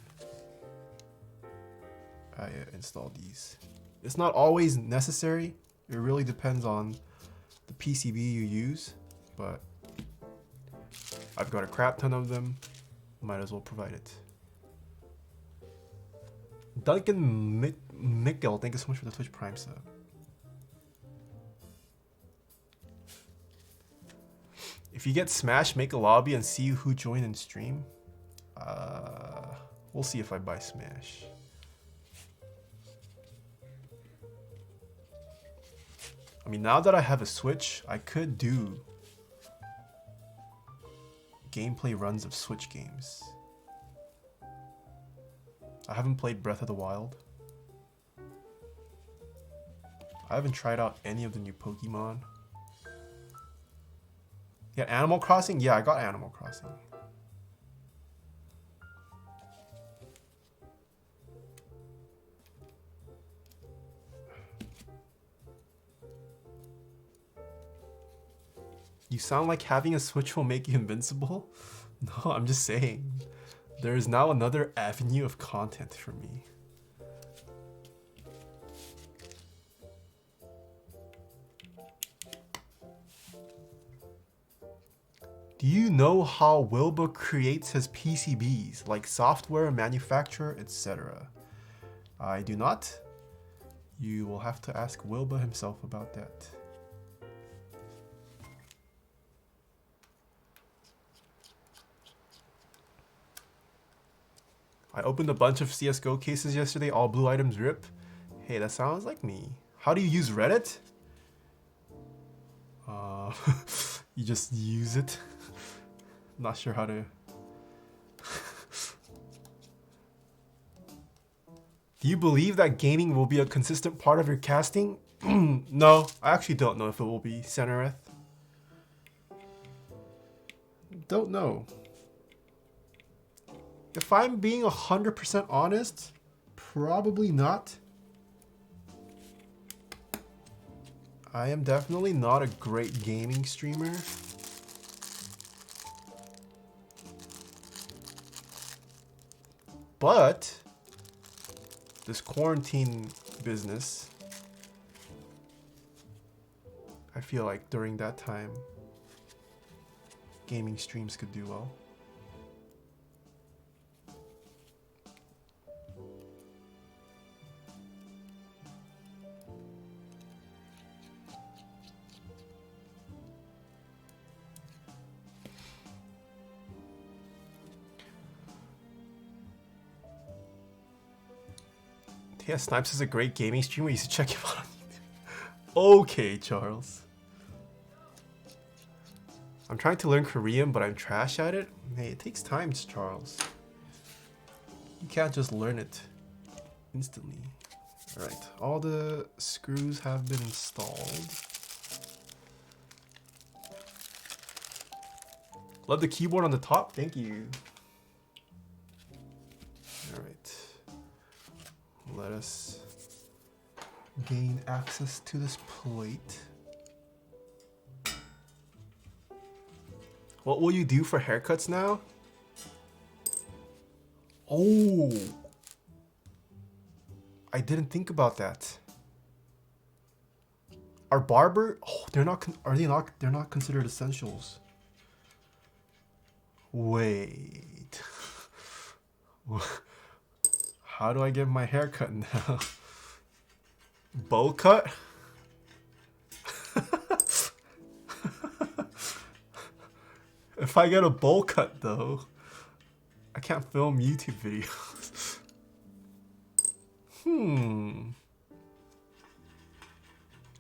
Speaker 1: I installed these. It's not always necessary. It really depends on the PCB you use, but I've got a crap ton of them. Might as well provide it. Duncan Mickel, thank you so much for the Twitch Prime sub. If you get Smash, make a lobby and see who joined in stream. We'll see if I buy Smash. I mean, now that I have a Switch, I could do gameplay runs of Switch games. I haven't played Breath of the Wild. I haven't tried out any of the new Pokemon. Yeah, Animal Crossing? Yeah, I got Animal Crossing. You sound like having a Switch will make you invincible? No, I'm just saying. There is now another avenue of content for me. Do you know how Wilbur creates his PCBs, like software, manufacturer, etc.? I do not. You will have to ask Wilbur himself about that. I opened a bunch of CSGO cases yesterday, all blue items rip. Hey, that sounds like me. How do you use Reddit? You just use it. Not sure how to. Do you believe that gaming will be a consistent part of your casting? No, I actually don't know if it will be, Centereth. Don't know. If I'm being 100% honest, probably not. I am definitely not a great gaming streamer. But this quarantine business, I feel like during that time, gaming streams could do well. Yeah, Snipes is a great gaming streamer. You should check him out on YouTube. Okay, Charles. I'm trying to learn Korean, but I'm trash at it. Hey, it takes time, Charles. You can't just learn it instantly. Alright, all the screws have been installed. Love the keyboard on the top. Thank you. Alright. Let us gain access to this plate. What will you do for haircuts now? Oh, I didn't think about that. Our barber? Oh, they're not. Are they not? They're not considered essentials. Wait. How do I get my hair cut now? Bowl cut? If I get a bowl cut though, I can't film YouTube videos.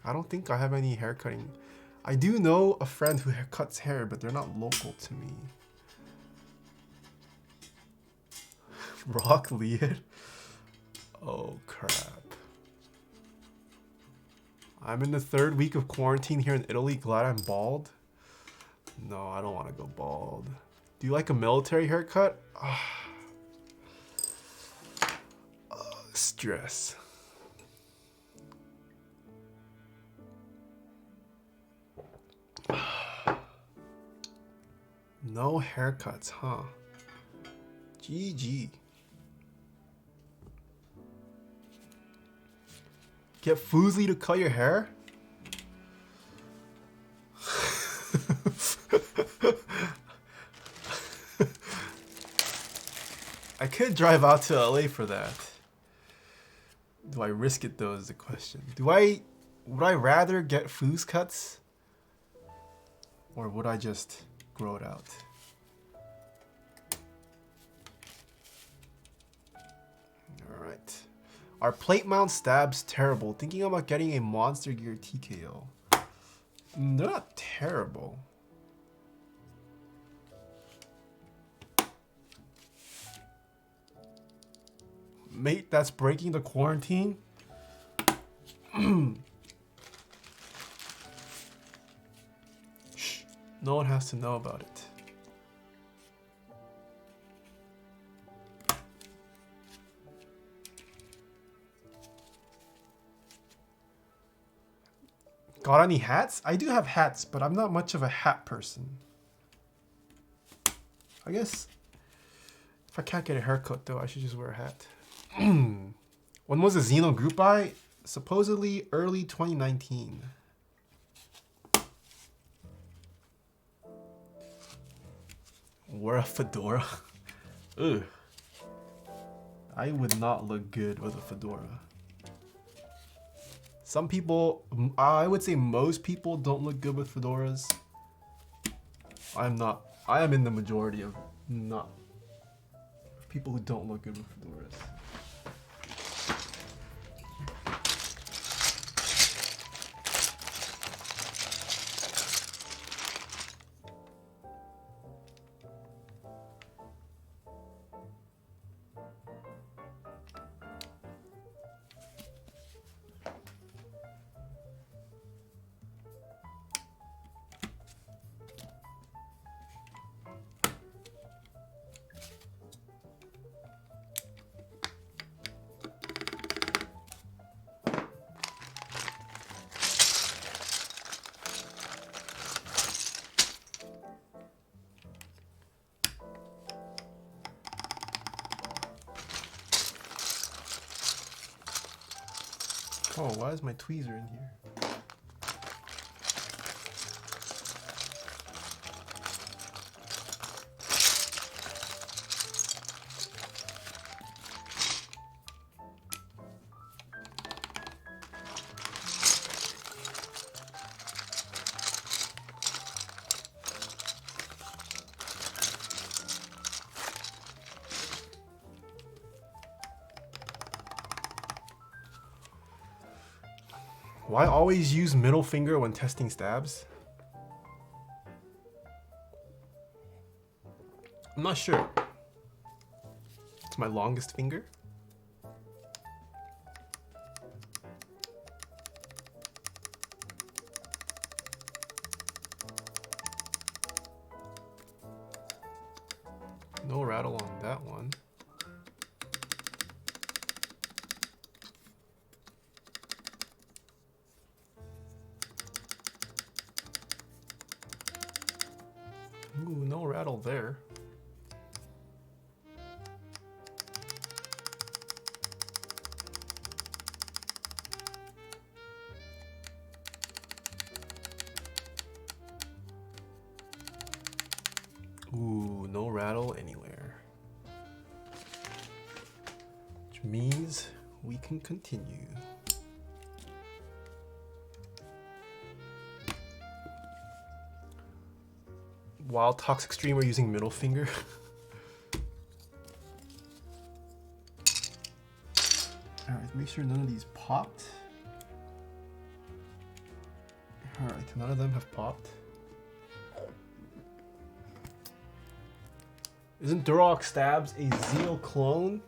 Speaker 1: I don't think I have any hair cutting. I do know a friend who cuts hair, but they're not local to me. Rock Lied? Oh crap. I'm in the 3rd week of quarantine here in Italy. Glad I'm bald. No, I don't want to go bald. Do you like a military haircut? Stress. No haircuts, huh? GG. Get Foozly to cut your hair? I could drive out to LA for that. Do I risk it though is the question. Would I rather get Foos cuts? Or would I just grow it out? Alright. Our plate mount stabs terrible. Thinking about getting a Monster Gear TKO. They're not terrible. Mate, that's breaking the quarantine. Shh. No one has to know about it. Got any hats? I do have hats, but I'm not much of a hat person. I guess if I can't get a haircut though, I should just wear a hat. When was the Xeno group buy? Supposedly early 2019. Wear a fedora. Ugh. I would not look good with a fedora. Some people, I would say most people don't look good with fedoras. I'm not. I am in the majority of not people who don't look good with fedoras. Oh, why is my tweezer in here? Why always use middle finger when testing stabs? I'm not sure. It's my longest finger. No rattle on that one. Ooh, no rattle there. Ooh, no rattle anywhere. Which means we can continue. While Toxic Streamer using middle finger. Alright, make sure none of these popped. Alright, none of them have popped. Isn't Duroc Stabs a Zeal clone?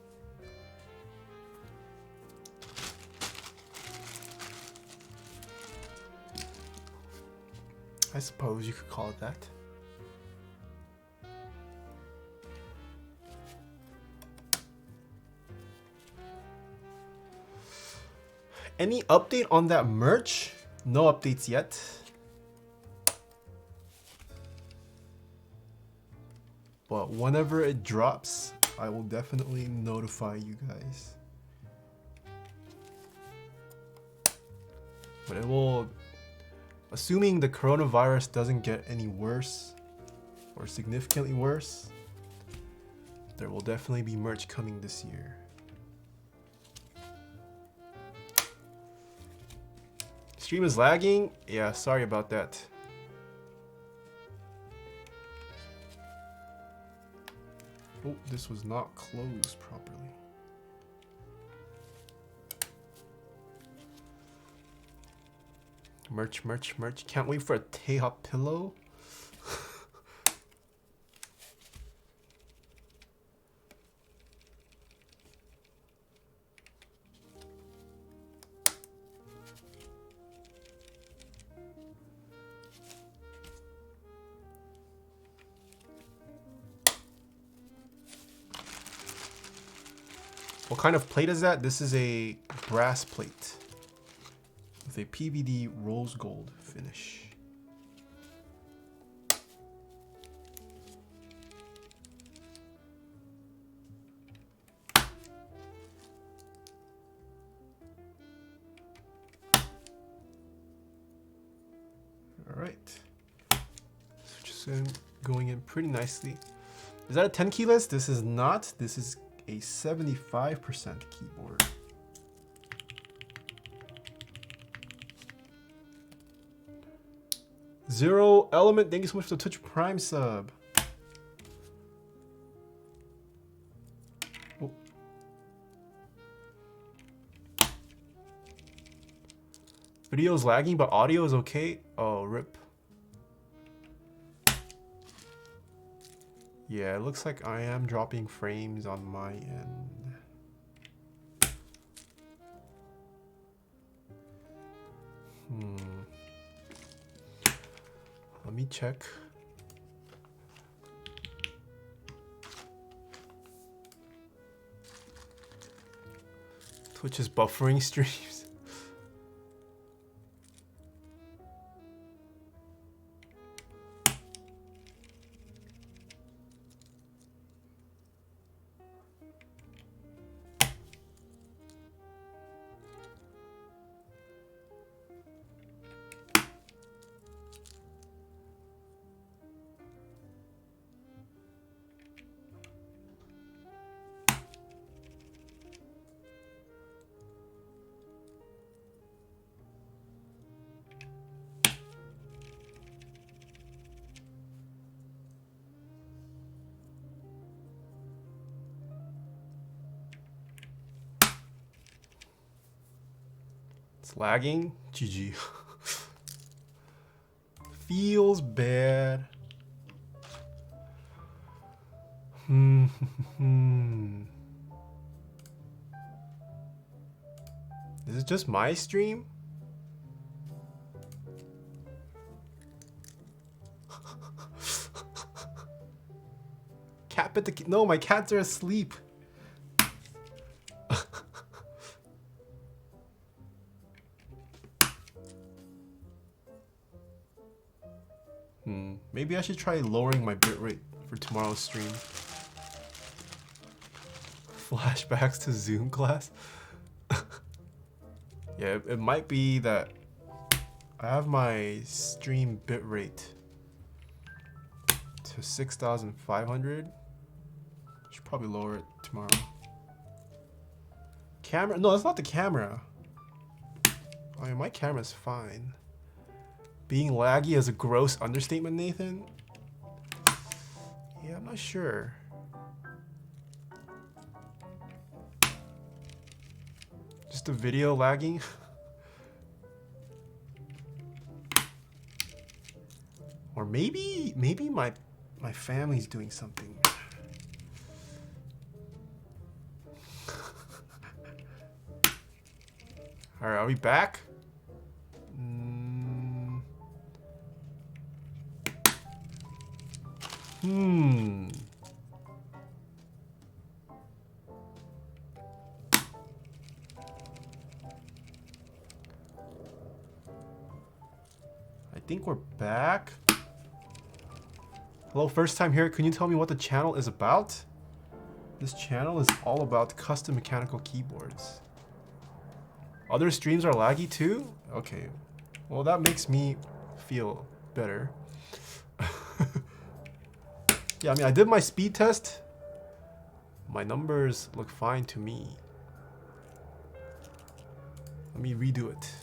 Speaker 1: I suppose you could call it that. Any update on that merch? No updates yet. But whenever it drops, I will definitely notify you guys. But it will, assuming the coronavirus doesn't get any worse or significantly worse, there will definitely be merch coming this year. Stream is lagging? Yeah, sorry about that. Oh, this was not closed properly. Merch, merch, merch. Can't wait for a Taeha pillow. What kind of plate is that? This is a brass plate with a PVD rose gold finish. All right, so just going in pretty nicely. Is that a 10 key list? This is not. This is a 75% keyboard. Zero Element, thank you so much for the Twitch Prime sub. Oh. Video's lagging, but audio is okay. Oh, rip. Yeah, it looks like I am dropping frames on my end. Let me check. Twitch is buffering streams. It's lagging. GG. Feels bad. Is it just my stream? Cat bit the no, my cats are asleep. Maybe I should try lowering my bitrate for tomorrow's stream. Flashbacks to Zoom class. Yeah, it might be that I have my stream bitrate to 6,500. Should probably lower it tomorrow. Camera? No, that's not the camera. I mean, my camera's fine. Being laggy is a gross understatement, Nathan. Yeah, I'm not sure. Just the video lagging. Or maybe my family's doing something. All right, are we back? I think we're back. Hello, first time here. Can you tell me what the channel is about? This channel is all about custom mechanical keyboards. Other streams are laggy too? Okay. Well, that makes me feel better. Yeah, I mean, I did my speed test. My numbers look fine to me. Let me redo it.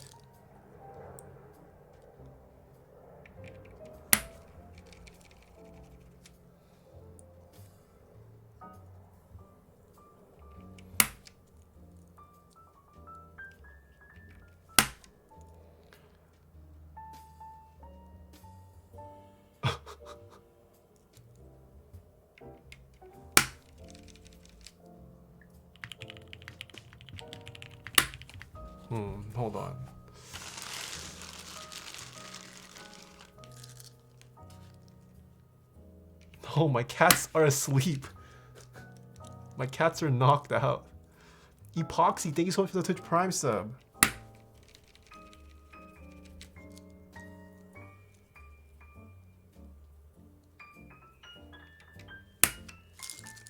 Speaker 1: Hold on. Oh, my cats are asleep. My cats are knocked out. Epoxy, thank you so much for the Twitch Prime sub.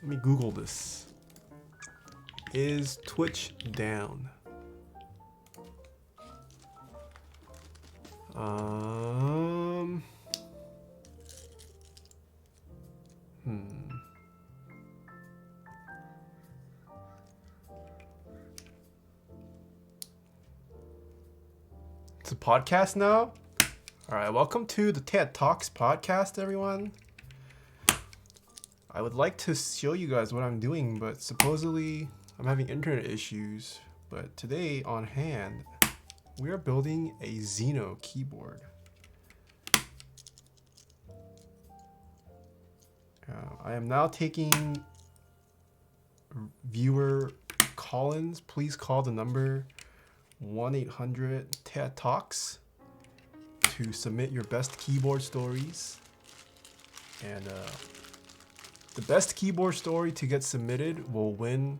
Speaker 1: Let me Google this. Is Twitch down? It's a podcast now? Alright, welcome to the Taeha Talks podcast, everyone. I would like to show you guys what I'm doing, but supposedly I'm having internet issues. But today on hand, we are building a Xeno keyboard. I am now taking viewer call-ins. Please call the number 1-800-TAEHA-TALKS to submit your best keyboard stories. And the best keyboard story to get submitted will win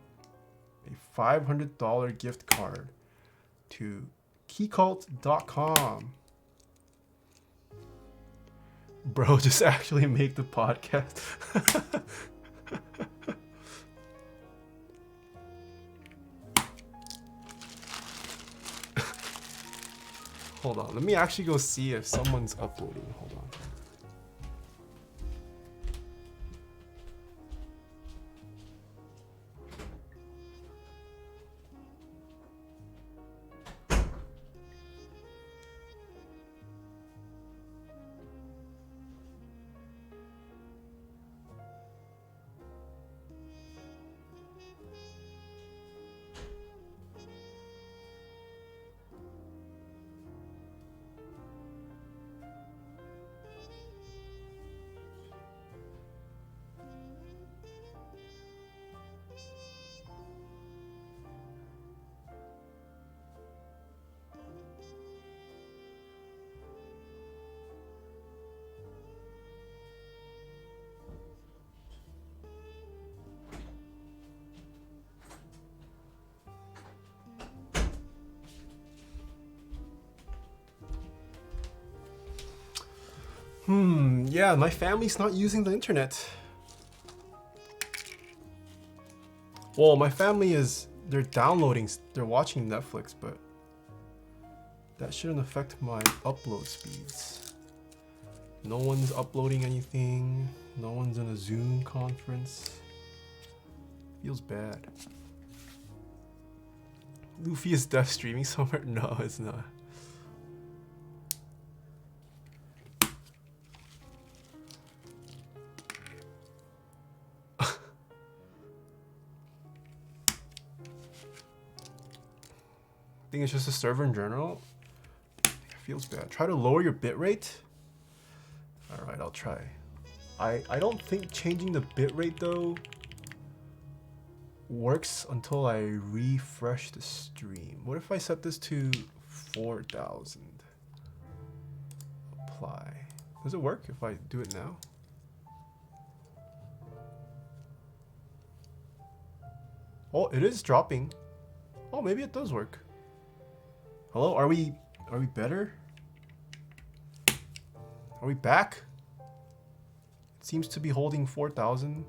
Speaker 1: a $500 gift card to keycult.com. Bro, just actually make the podcast. Hold on, let me actually go see if someone's uploading. Hold on. Yeah, my family's not using the internet. Well, my family is, they're watching Netflix, but that shouldn't affect my upload speeds. No one's uploading anything. No one's in a Zoom conference. Feels bad. Luffy is deaf streaming somewhere? No, it's not. I think it's just a server in general. It feels bad. Try to lower your bitrate. Alright, I'll try. I don't think changing the bitrate though works until I refresh the stream. What if I set this to 4,000? Apply. Does it work if I do it now? Oh, it is dropping. Oh, maybe it does work. Hello, are we better? Are we back? It seems to be holding 4,000.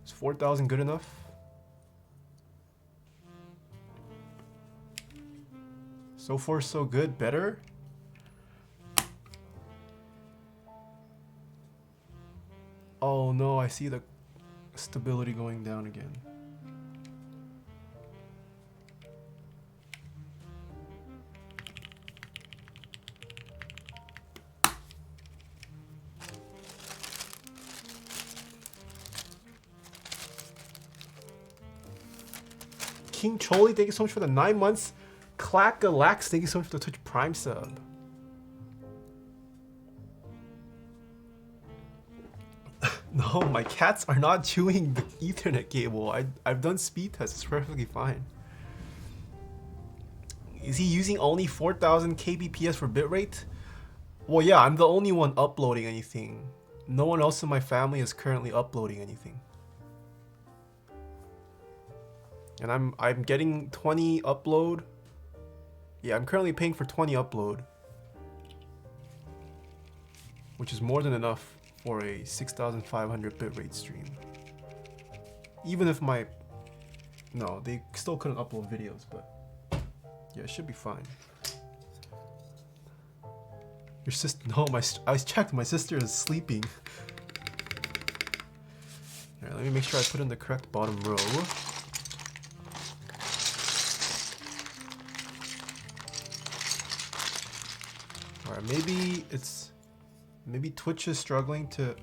Speaker 1: Is 4,000 good enough? So far so good, better? Oh no, I see the stability going down again. King Choli, thank you so much for the 9 months. Clackalax, thank you so much for the Twitch Prime sub. No, my cats are not chewing the Ethernet cable. I've done speed tests, it's perfectly fine. Is he using only 4,000 kbps for bitrate? Well, yeah, I'm the only one uploading anything. No one else in my family is currently uploading anything. And I'm getting 20 upload. Yeah, I'm currently paying for 20 upload, which is more than enough for a 6,500 bitrate stream. Even if my... No, they still couldn't upload videos, but yeah, it should be fine. Your sister... No, I checked, my sister is sleeping. Alright, let me make sure I put in the correct bottom row. Alright, maybe Twitch is struggling to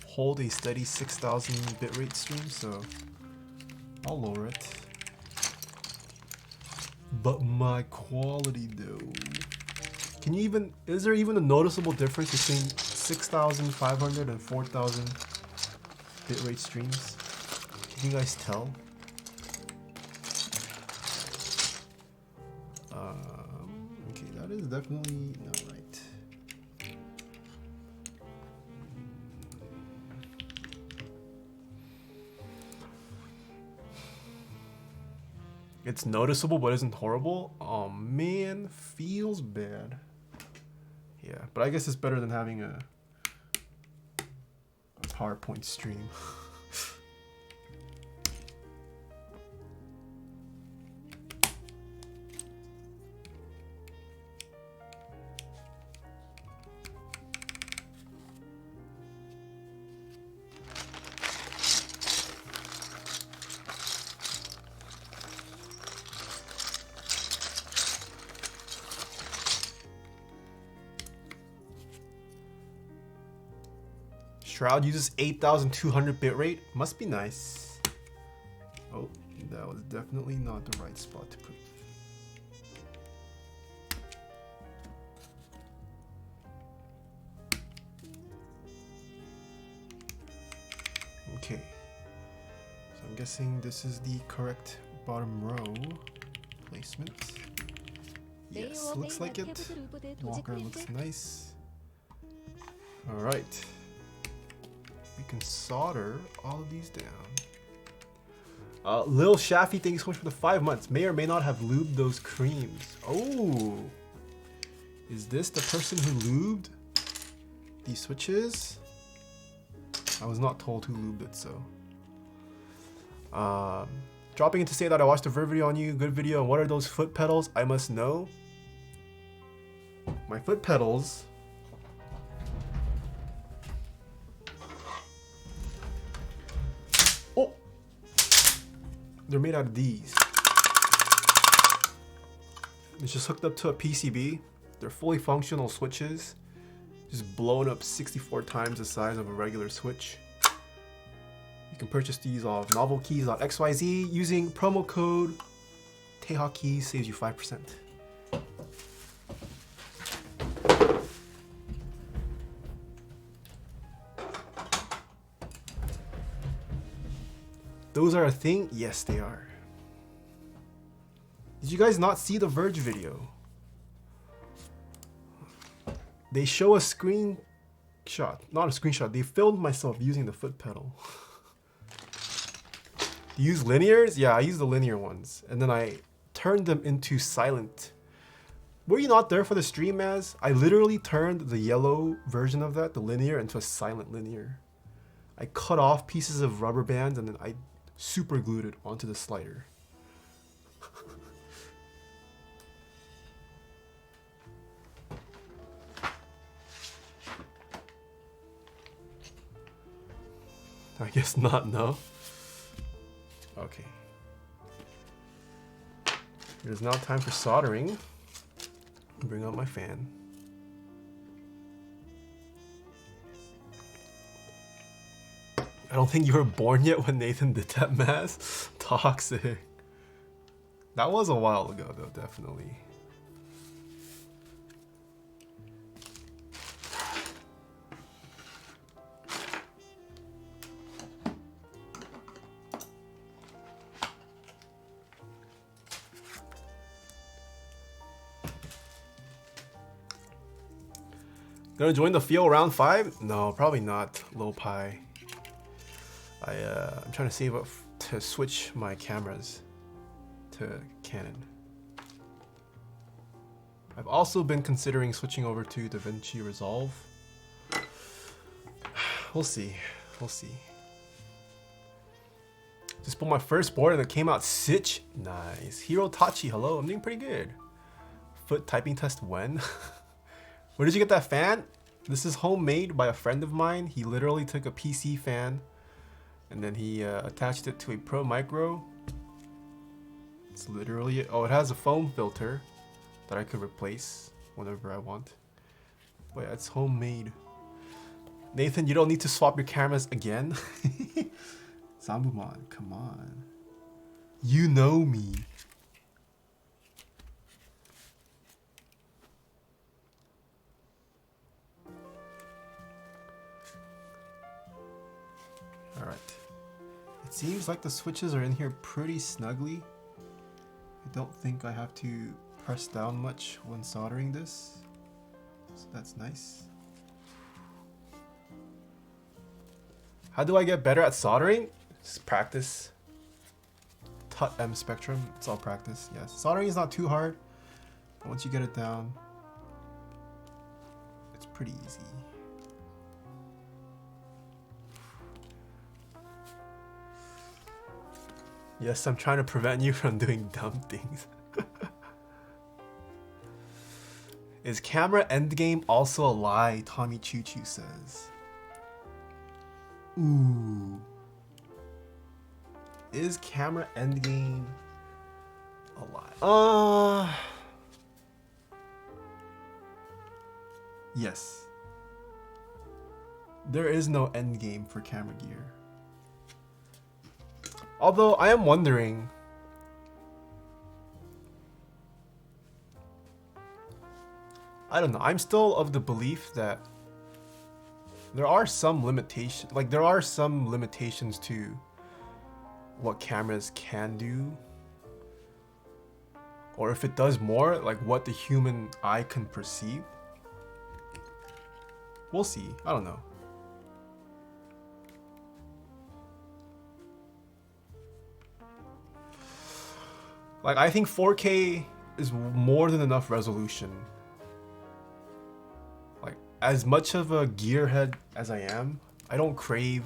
Speaker 1: hold a steady 6,000 bitrate stream, so I'll lower it. But my quality though. Is there even a noticeable difference between 6,500 and 4,000 bitrate streams? Can you guys tell? Okay, that is definitely not right. It's noticeable but isn't horrible. Oh man, feels bad. Yeah, but I guess it's better than having a PowerPoint stream. Shroud uses 8,200 bitrate. Must be nice. Oh, that was definitely not the right spot to put it. Okay. So I'm guessing this is the correct bottom row placement. Yes, looks like it. Walker looks nice. All right. We can solder all of these down. Lil Shaffy, thank you so much for the 5 months. May or may not have lubed those creams. Oh, Is this the person who lubed these switches? I was not told who lubed it, so. Dropping in to say that I watched the Verge video on you. Good video. And what are those foot pedals? I must know. My foot pedals. Oh! They're made out of these. It's just hooked up to a PCB. They're fully functional switches. Just blown up 64 times the size of a regular switch. You can purchase these off NovelKeys.xyz using promo code Taeha Keys, saves you 5%. Those are a thing? Yes, they are. Did you guys not see the Verge video? They show a screenshot, not a screenshot, they filmed myself using the foot pedal. You use linears? Yeah, I use the linear ones. And then I turned them into silent. Were you not there for the stream, Maz? I literally turned the yellow version of that, the linear, into a silent linear. I cut off pieces of rubber bands and then I super glued it onto the slider. I guess not, no. Okay. It is now time for soldering. Bring out my fan. I don't think you were born yet when Nathan did that, Mass. Toxic. That was a while ago, though, definitely. Gonna join the field round 5? No, probably not. Low Pi. I'm trying to save up to switch my cameras to Canon. I've also been considering switching over to DaVinci Resolve. We'll see. We'll see. Just put my first board and it came out Sitch. Nice. Hiro Tachi, hello. I'm doing pretty good. Foot typing test when? Where did you get that fan? This is homemade by a friend of mine. He literally took a PC fan and then he attached it to a Pro Micro. It's literally it. Oh, it has a foam filter that I could replace whenever I want. But yeah, it's homemade. Nathan, you don't need to swap your cameras again. Sambuman, come on. You know me. Alright. It seems like the switches are in here pretty snugly. I don't think I have to press down much when soldering this. So that's nice. How do I get better at soldering? Just practice. Tut M Spectrum, it's all practice, yes. Soldering is not too hard. But once you get it down, it's pretty easy. Yes, I'm trying to prevent you from doing dumb things. Is camera endgame also a lie? Tommy Choo Choo says. Ooh. Is camera endgame a lie? Yes. There is no endgame for camera gear. Although I am wondering, I don't know, I'm still of the belief that there are some limitations, like there are some limitations to what cameras can do, or if it does more, like what the human eye can perceive. We'll see, I don't know. Like, I think 4K is more than enough resolution as much of a gearhead as I am, I don't crave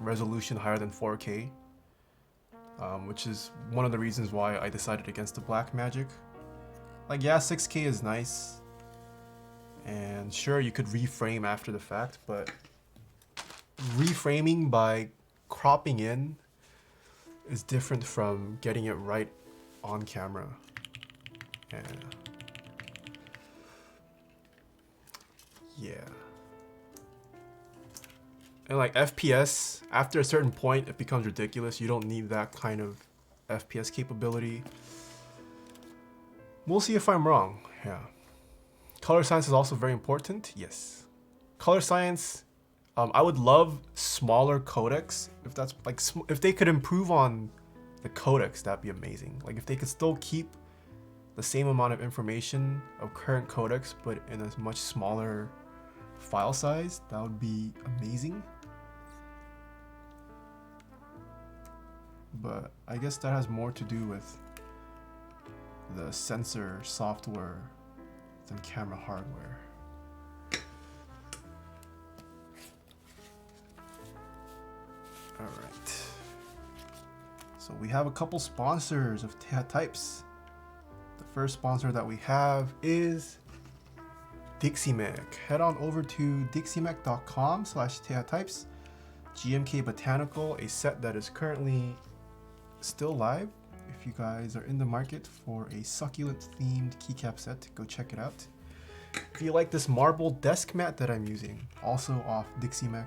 Speaker 1: resolution higher than 4K, which is one of the reasons why I decided against the Blackmagic. Like, yeah, 6K is nice, and sure, you could reframe after the fact, but reframing by cropping in is different from getting it right on camera. And yeah. And like FPS, after a certain point, it becomes ridiculous. You don't need that kind of FPS capability. We'll see if I'm wrong. Yeah. Color science is also very important. Yes. Color science, I would love smaller codecs. If that's like, if they could improve on the codecs, that'd be amazing. Like if they could still keep the same amount of information of current codecs, but in a much smaller file size, that would be amazing. But I guess that has more to do with the sensor software than camera hardware. All right. So we have a couple sponsors of Taeha Types. The first sponsor that we have is DixieMech. Head on over to dixiemech.com/TaehaTypes. GMK Botanical, a set that is currently still live. If you guys are in the market for a succulent themed keycap set, go check it out. If you like this marble desk mat that I'm using, also off DixieMech.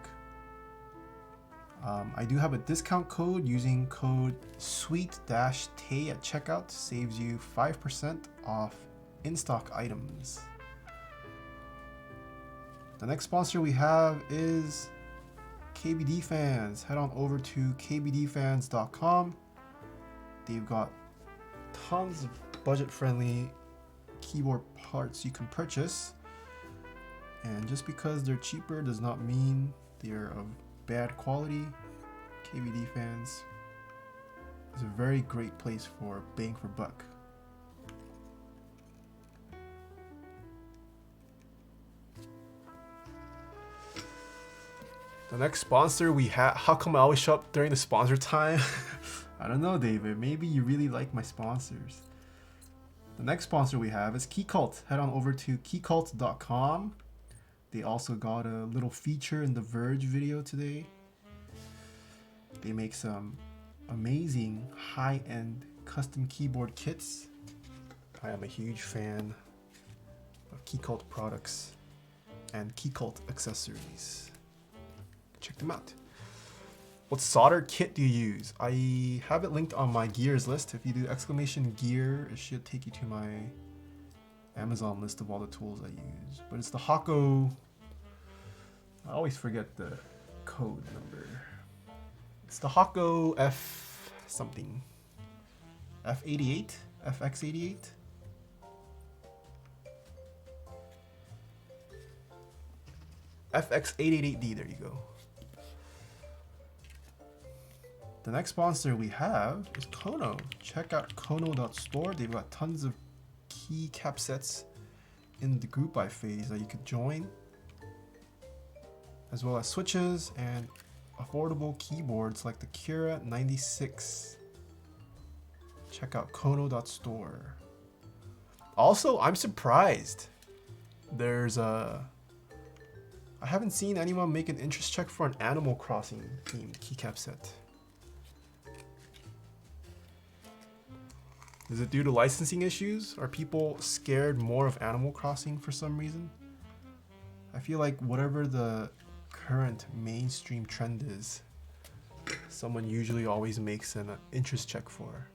Speaker 1: I do have a discount code. Using code SWEET-TAE at checkout saves you 5% off in-stock items. The next sponsor we have is KBD Fans. Head on over to kbdfans.com. They've got tons of budget-friendly keyboard parts you can purchase. And just because they're cheaper does not mean they're of bad quality. KBD Fans is a very great place for bang for buck. The next sponsor we have, how come I always show up during the sponsor time? I don't know, David. Maybe you really like my sponsors. The next sponsor we have is Keycult. Head on over to keycult.com. They also got a little feature in the Verge video today. They make some amazing high-end custom keyboard kits. I am a huge fan of Keycult products and Keycult accessories. Check them out. What solder kit do you use? I have it linked on my gears list. If you do !gear, it should take you to my Amazon list of all the tools I use. But it's the Hako. I always forget the code number. It's the Hako F something. F88? FX88? FX888D, there you go. The next sponsor we have is Kono. Check out kono.store. They've got tons of keycap sets in the group buy phase that you could join, as well as switches and affordable keyboards like the Cura 96. Check out kono.store. Also, I'm surprised there's I haven't seen anyone make an interest check for an Animal Crossing themed keycap set. Is it due to licensing issues? Are people scared more of Animal Crossing for some reason? I feel like whatever the current mainstream trend is, someone usually always makes an interest check for.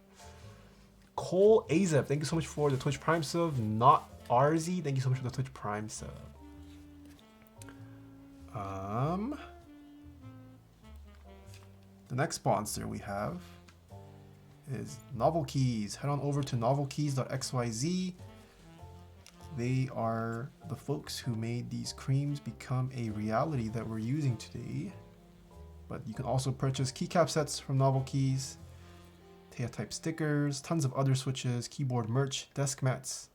Speaker 1: Cole Azep, thank you so much for the Twitch Prime sub. Not RZ, thank you so much for the Twitch Prime sub. The next sponsor we have is NovelKeys. Head on over to novelkeys.xyz. They are the folks who made these creams become a reality that we're using today. But you can also purchase keycap sets from NovelKeys, Taeha type stickers, tons of other switches, keyboard merch, desk mats,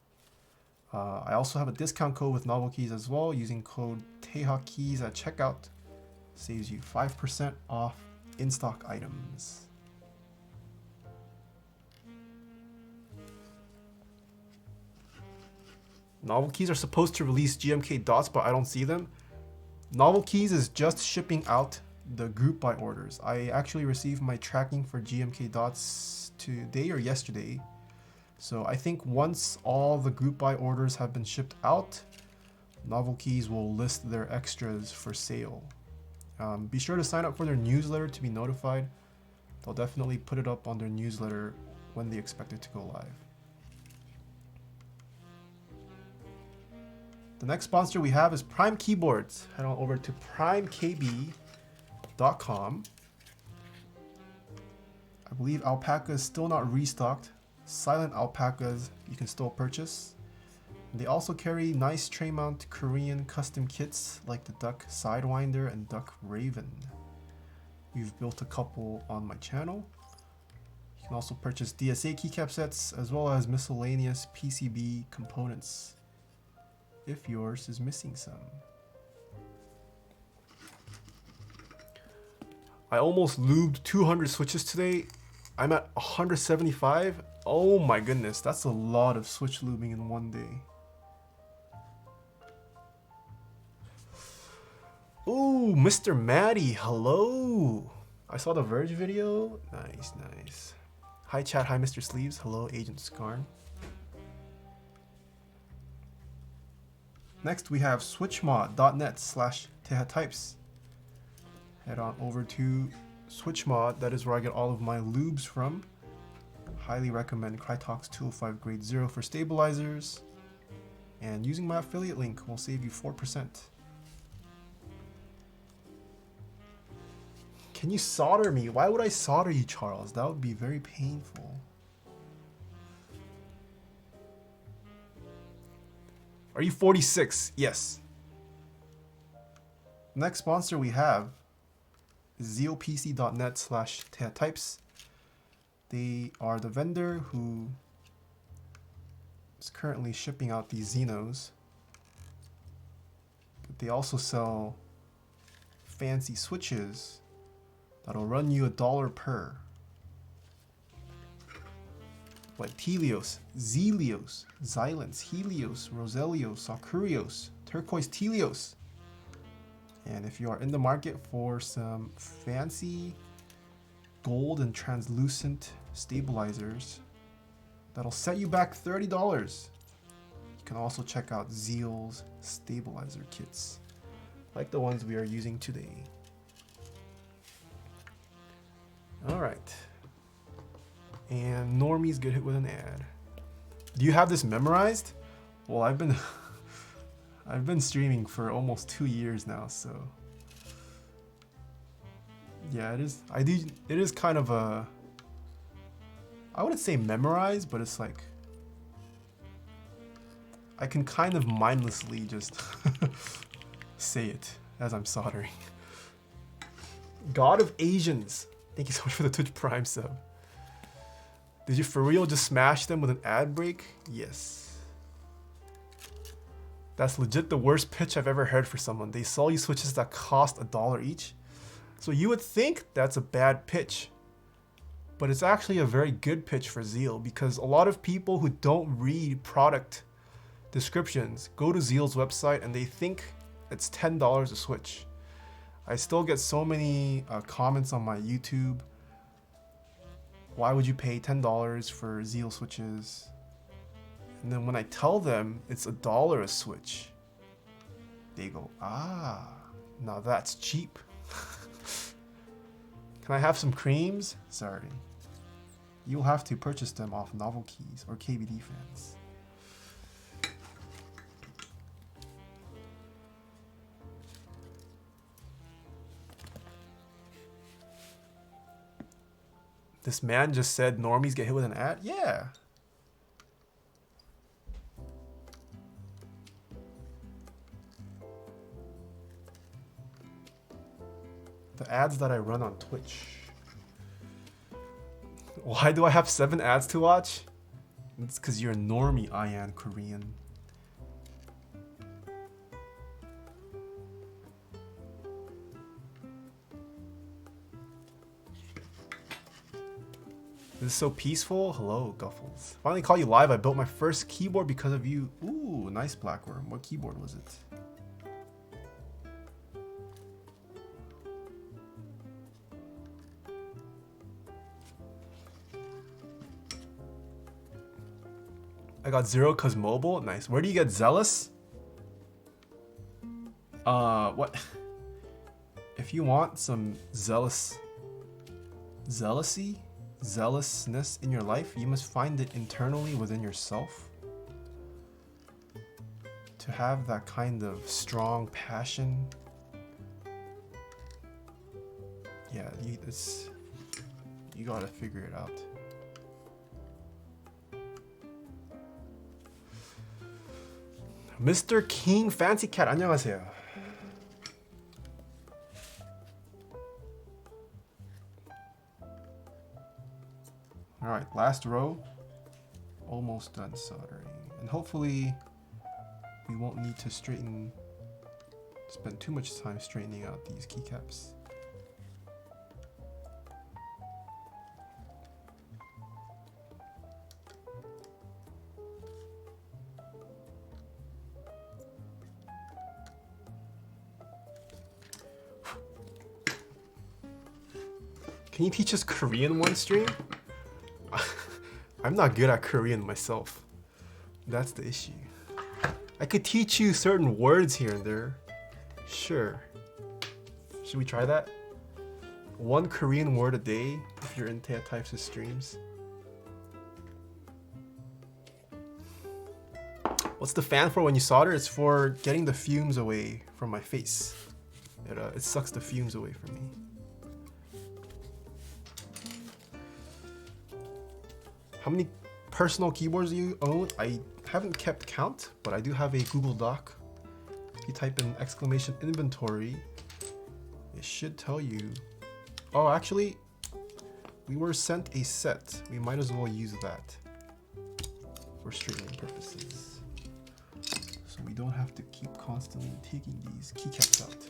Speaker 1: I also have a discount code with NovelKeys as well. Using code Taeha Keys at checkout saves you 5% off in-stock items. NovelKeys are supposed to release GMK dots, but I don't see them. NovelKeys is just shipping out the group buy orders. I actually received my tracking for GMK dots today or yesterday. So I think once all the group buy orders have been shipped out, NovelKeys will list their extras for sale. Be sure to sign up for their newsletter to be notified. They'll definitely put it up on their newsletter when they expect it to go live. The next sponsor we have is Prime Keyboards. Head on over to primekb.com. I believe Alpaca is still not restocked. Silent alpacas you can still purchase. And they also carry nice tray mount Korean custom kits like the Duck Sidewinder and Duck Raven. We've built a couple on my channel. You can also purchase DSA keycap sets as well as miscellaneous PCB components if yours is missing some. I almost lubed 200 switches today. I'm at 175. Oh my goodness, that's a lot of switch lubing in one day. Ooh, Mr. Maddie, hello. I saw the Verge video. Nice, nice. Hi chat, hi Mr. Sleeves. Hello, Agent Skarn. Next we have switchmod.net/Taeha types. Head on over to Switchmod, that is where I get all of my lubes from. Highly recommend Krytox 205 grade 0 for stabilizers. And using my affiliate link will save you 4%. Can you solder me? Why would I solder you, Charles? That would be very painful. Are you 46? Yes. Next sponsor we have is zealpc.net/Taeha types. They are the vendor who is currently shipping out these Xenos. But they also sell fancy switches that'll run you $1 per. Like Telios, Zelios, Xylence, Helios, Roselios, Sarkurios, Turquoise Telios. And if you are in the market for some fancy gold and translucent stabilizers that'll set you back $30, you can also check out Zeal's stabilizer kits, like the ones we are using today. All right. And normies get hit with an ad. Do you have this memorized? Well, I've been streaming for almost 2 years now, so yeah, it is. It is kind of a, I wouldn't say memorized, but it's like I can kind of mindlessly just say it as I'm soldering. God of Asians, thank you so much for the Twitch Prime sub. Did you for real just smash them with an ad break? Yes. That's legit the worst pitch I've ever heard for someone. They sell you switches that cost $1 each. So you would think that's a bad pitch. But it's actually a very good pitch for Zeal, because a lot of people who don't read product descriptions go to Zeal's website and they think it's $10 a switch. I still get so many comments on my YouTube. Why would you pay $10 for Zeal switches? And then when I tell them it's $1 a switch, they go, ah, now that's cheap. Can I have some creams? Sorry. You'll have to purchase them off NovelKeys or KBD fans. This man just said normies get hit with an ad? Yeah. The ads that I run on Twitch. Why do I have 7 ads to watch? It's because you're a normie, Ian Korean. This is so peaceful. Hello, Guffles. Finally caught you live. I built my first keyboard because of you. Ooh, nice Blackworm. What keyboard was it? I got 0 cause mobile. Nice. Where do you get Zealous? What? If you want some zealousness in your life, you must find it internally within yourself. To have that kind of strong passion. Yeah, you gotta figure it out. Mr. King Fancy Cat, 안녕하세요. Alright, last row. Almost done soldering. And hopefully we won't need to spend too much time straightening out these keycaps. Can you teach us Korean one stream? I'm not good at Korean myself. That's the issue. I could teach you certain words here and there. Sure. Should we try that? One Korean word a day if you're in Taeha types of streams. What's the fan for when you solder? It's for getting the fumes away from my face. It sucks the fumes away from me. How many personal keyboards do you own? I haven't kept count, but I do have a Google Doc. If you type in exclamation inventory, it should tell you. Oh, actually, we were sent a set. We might as well use that for streaming purposes. So we don't have to keep constantly taking these keycaps out.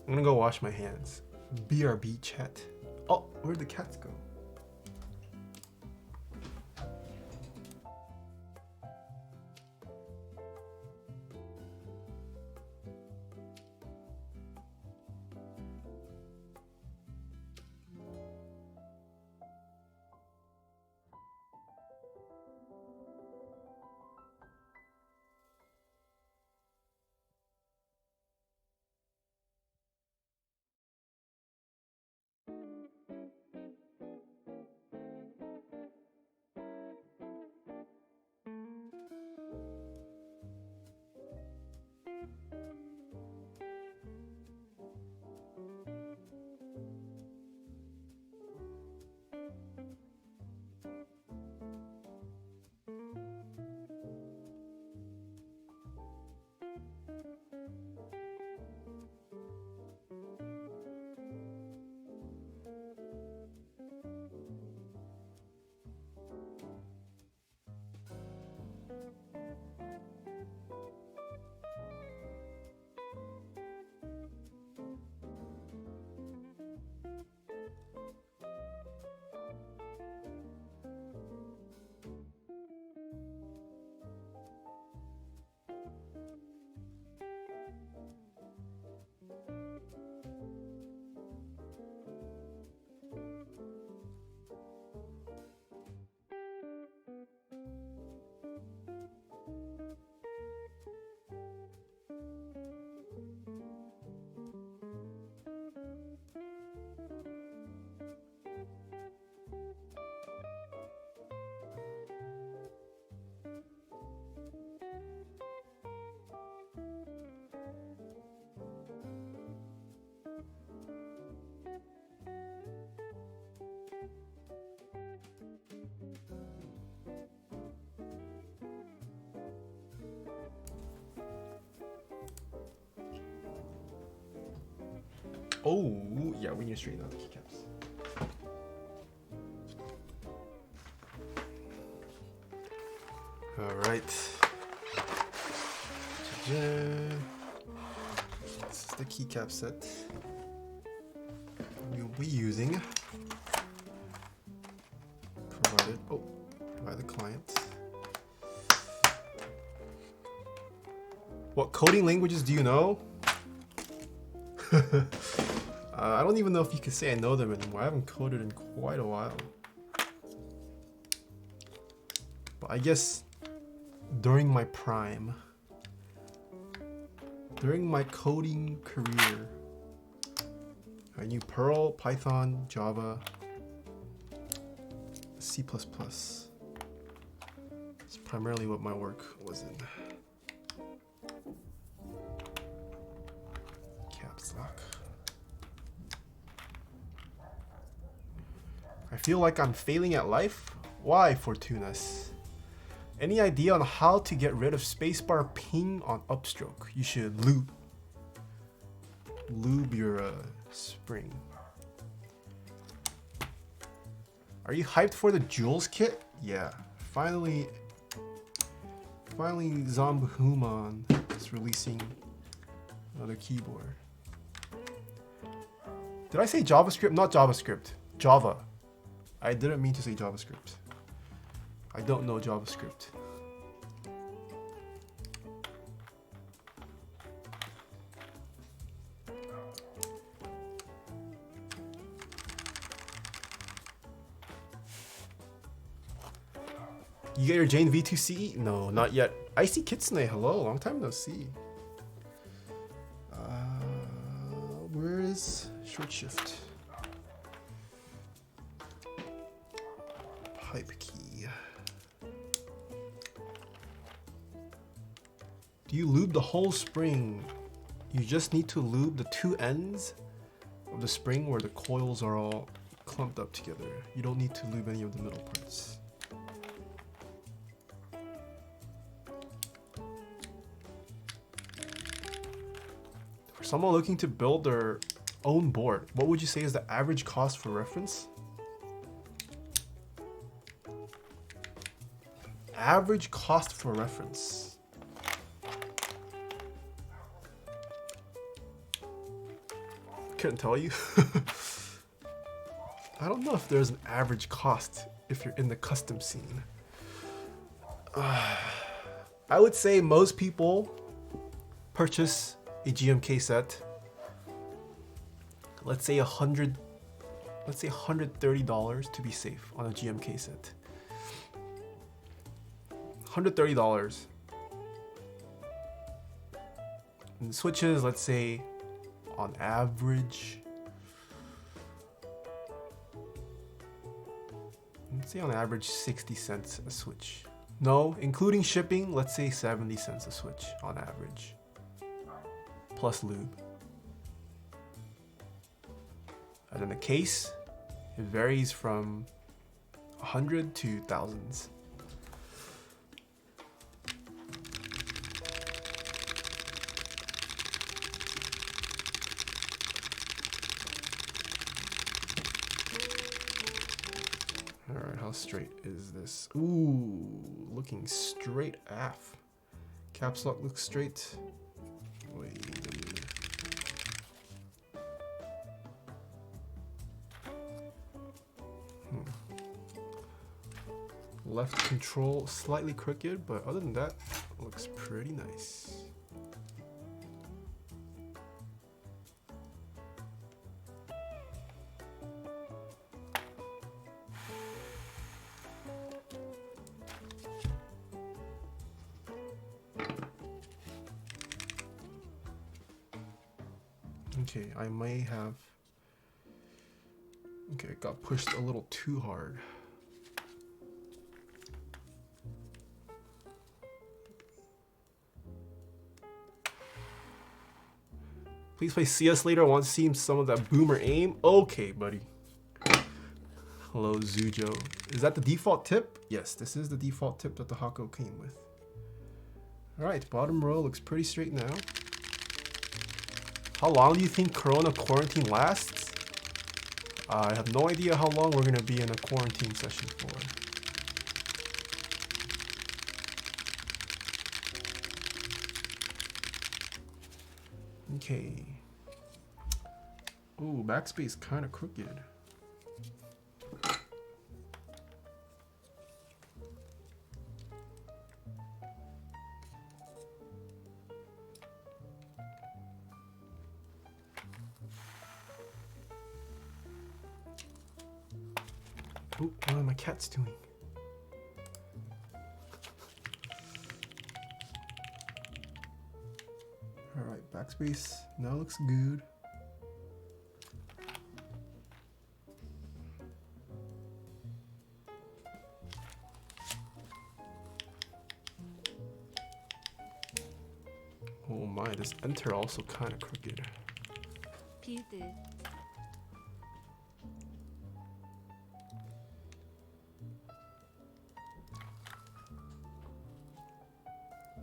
Speaker 1: I'm gonna go wash my hands. BRB chat. Oh, where'd the cats go? Oh, yeah, we need to straighten out the keycaps. This is the keycap set we'll be using, provided by the client. What coding languages do you know? I don't even know if you can say I know them anymore. I haven't coded in quite a while. But I guess during my prime, during my coding career, I knew Perl, Python, Java, C++. It's primarily what my work was in. Caps lock. I feel like I'm failing at life. Why, Fortunas? Any idea on how to get rid of spacebar ping on upstroke? You should lube your spring. Are you hyped for the Jules kit? Yeah, finally Zombuhuman is releasing another keyboard. Did I say JavaScript? Not JavaScript. Java. I didn't mean to say JavaScript. I don't know JavaScript. You get your Jane V2C? No, not yet. Icy Kitsune, hello. Long time no see. Where is short shift? Pipe key. Do you lube the whole spring? You just need to lube the two ends of the spring where the coils are all clumped up together. You don't need to lube any of the middle parts. For someone looking to build their own board, what would you say is the average cost for reference? Average cost for reference. Couldn't tell you. I don't know if there's an average cost if you're in the custom scene. I would say most people purchase a GMK set. Let's say $130 to be safe on a GMK set. $130. And switches, let's say on average, let's say on average 60 cents a switch. No, including shipping, let's say 70 cents a switch on average, plus lube. And then the case, it varies from 100 to thousands. Alright, how straight is this? Ooh, looking straight af. Caps lock looks straight. Wait a minute. Left control slightly crooked, but other than that, looks pretty nice. Okay, I may have... Okay, it got pushed a little too hard. Please play CS later. I want to see some of that boomer aim. Okay, buddy. Hello, Zujo. Is that the default tip? Yes, this is the default tip that the Hako came with. Alright, bottom row looks pretty straight now. How long do you think Corona quarantine lasts? I have no idea how long we're going to be in a quarantine session for. Okay. Ooh, backspace kind of crooked. Ooh, what are my cats doing? Alright, backspace now looks good. Oh my, this enter also kind of crooked.
Speaker 3: 빌드.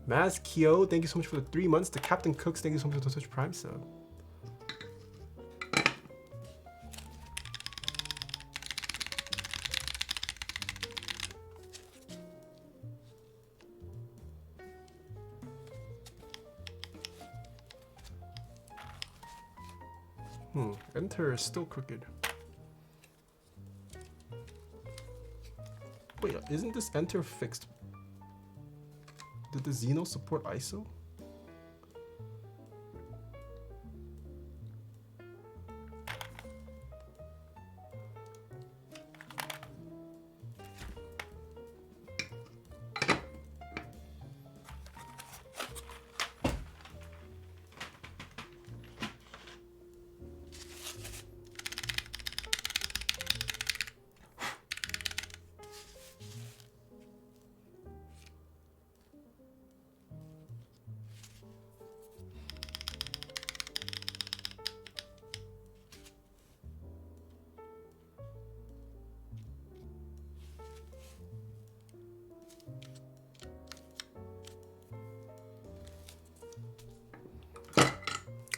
Speaker 1: Maz Kyo, thank you so much for the 3 months. The Captain Cooks, thank you so much for the Twitch Prime sub. Enter is still crooked. Wait, isn't this enter fixed? Did the Xeno support ISO?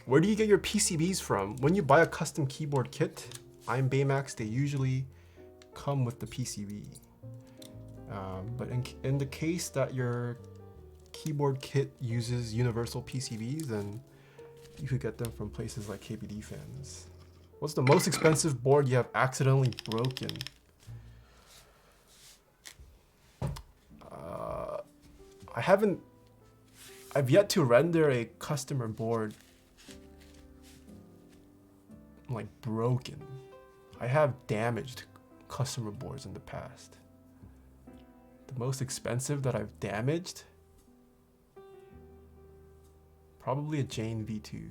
Speaker 1: Where do you get your PCBs from? When you buy a custom keyboard kit, I'm Baymax, they usually come with the PCB. But in the case that your keyboard kit uses universal PCBs, then you could get them from places like KBD Fans. What's the most expensive board you have accidentally broken? I've yet to render a customer board like broken. I have damaged customer boards in the past. The most expensive that I've damaged, probably a Jane V2.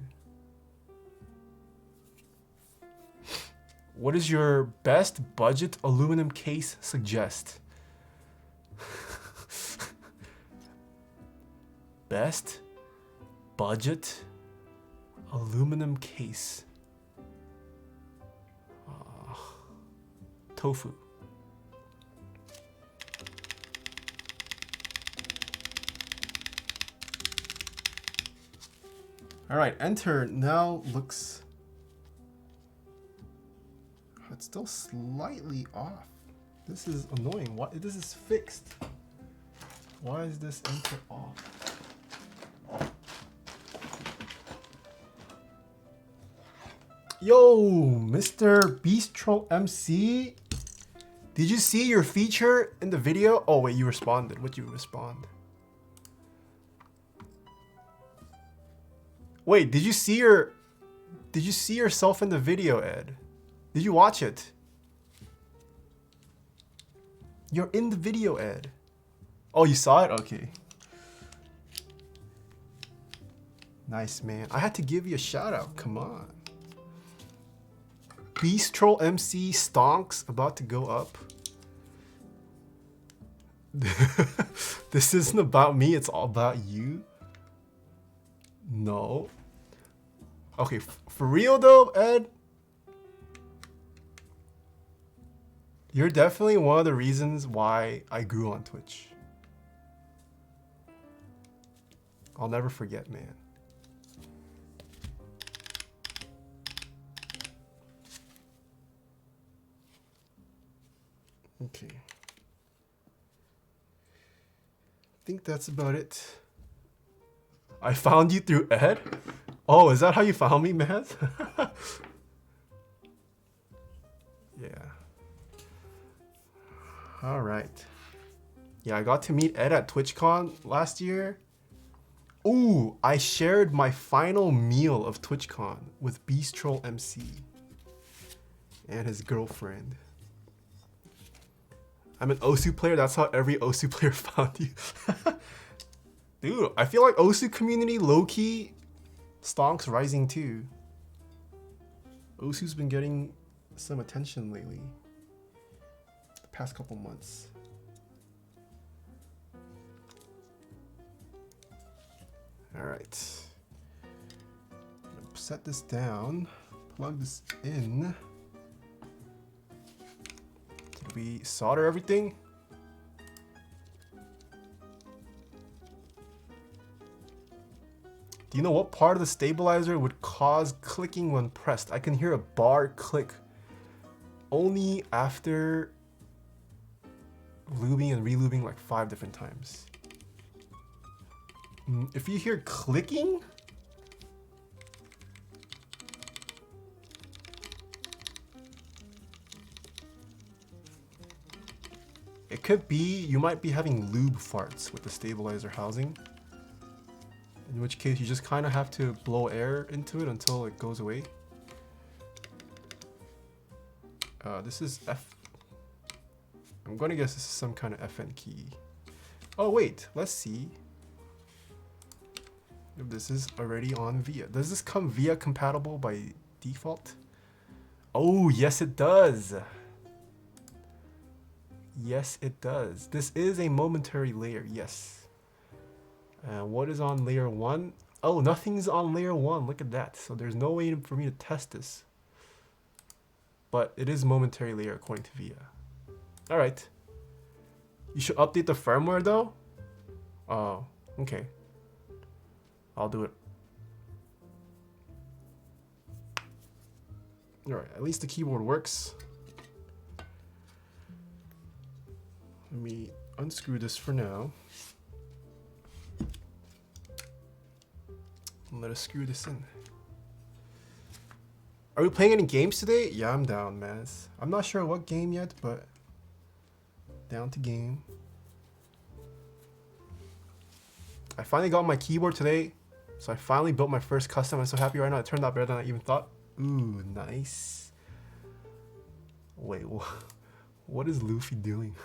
Speaker 1: What is your best budget aluminum case suggest? Best budget aluminum case. Tofu. All right, enter now looks, it's still slightly off. This is annoying. What? This is fixed. Why is this enter off? Yo, Mr. Beastro MC, did you see your feature in the video? Oh wait, you responded. What'd you respond? Wait, did you see yourself in the video, Ed? Did you watch it? You're in the video, Ed. Oh, you saw it? Okay. Nice, man. I had to give you a shout out. Come on. Beast Troll MC stonks about to go up. This isn't about me, it's all about you. No. Okay, for real though, Ed, you're definitely one of the reasons why I grew on Twitch. I'll never forget, man. Okay. I think that's about it. I found you through Ed? Oh, is that how you found me, man? Yeah. All right. Yeah, I got to meet Ed at TwitchCon last year. Ooh, I shared my final meal of TwitchCon with Beast Troll MC and his girlfriend. I'm an Osu player. That's how every Osu player found you. Dude, I feel like Osu community low-key stonks rising too. Osu's been getting some attention lately. The past couple months. All right. I'm gonna set this down, plug this in. Did we solder everything? Do you know what part of the stabilizer would cause clicking when pressed? I can hear a bar click only after lubing and relubing like 5 different times. If you hear clicking, it could be you might be having lube farts with the stabilizer housing. In which case you just kind of have to blow air into it until it goes away. This is F. I'm gonna guess this is some kind of FN key. Oh wait, let's see if this is already on VIA. Does this come VIA compatible by default? Oh, yes it does. Yes it does. This is a momentary layer, yes. What is on layer 1? Oh, nothing's on layer 1, look at that. So there's no way for me to test this. But it is momentary layer according to VIA. Alright. You should update the firmware though? Oh, okay. I'll do it. Alright, at least the keyboard works. Let me unscrew this for now. And let us screw this in. Are we playing any games today? Yeah, I'm down, man. I'm not sure what game yet, but down to game. I finally got my keyboard today. So I finally built my first custom. I'm so happy right now. It turned out better than I even thought. Ooh, nice. Wait, what is Luffy doing?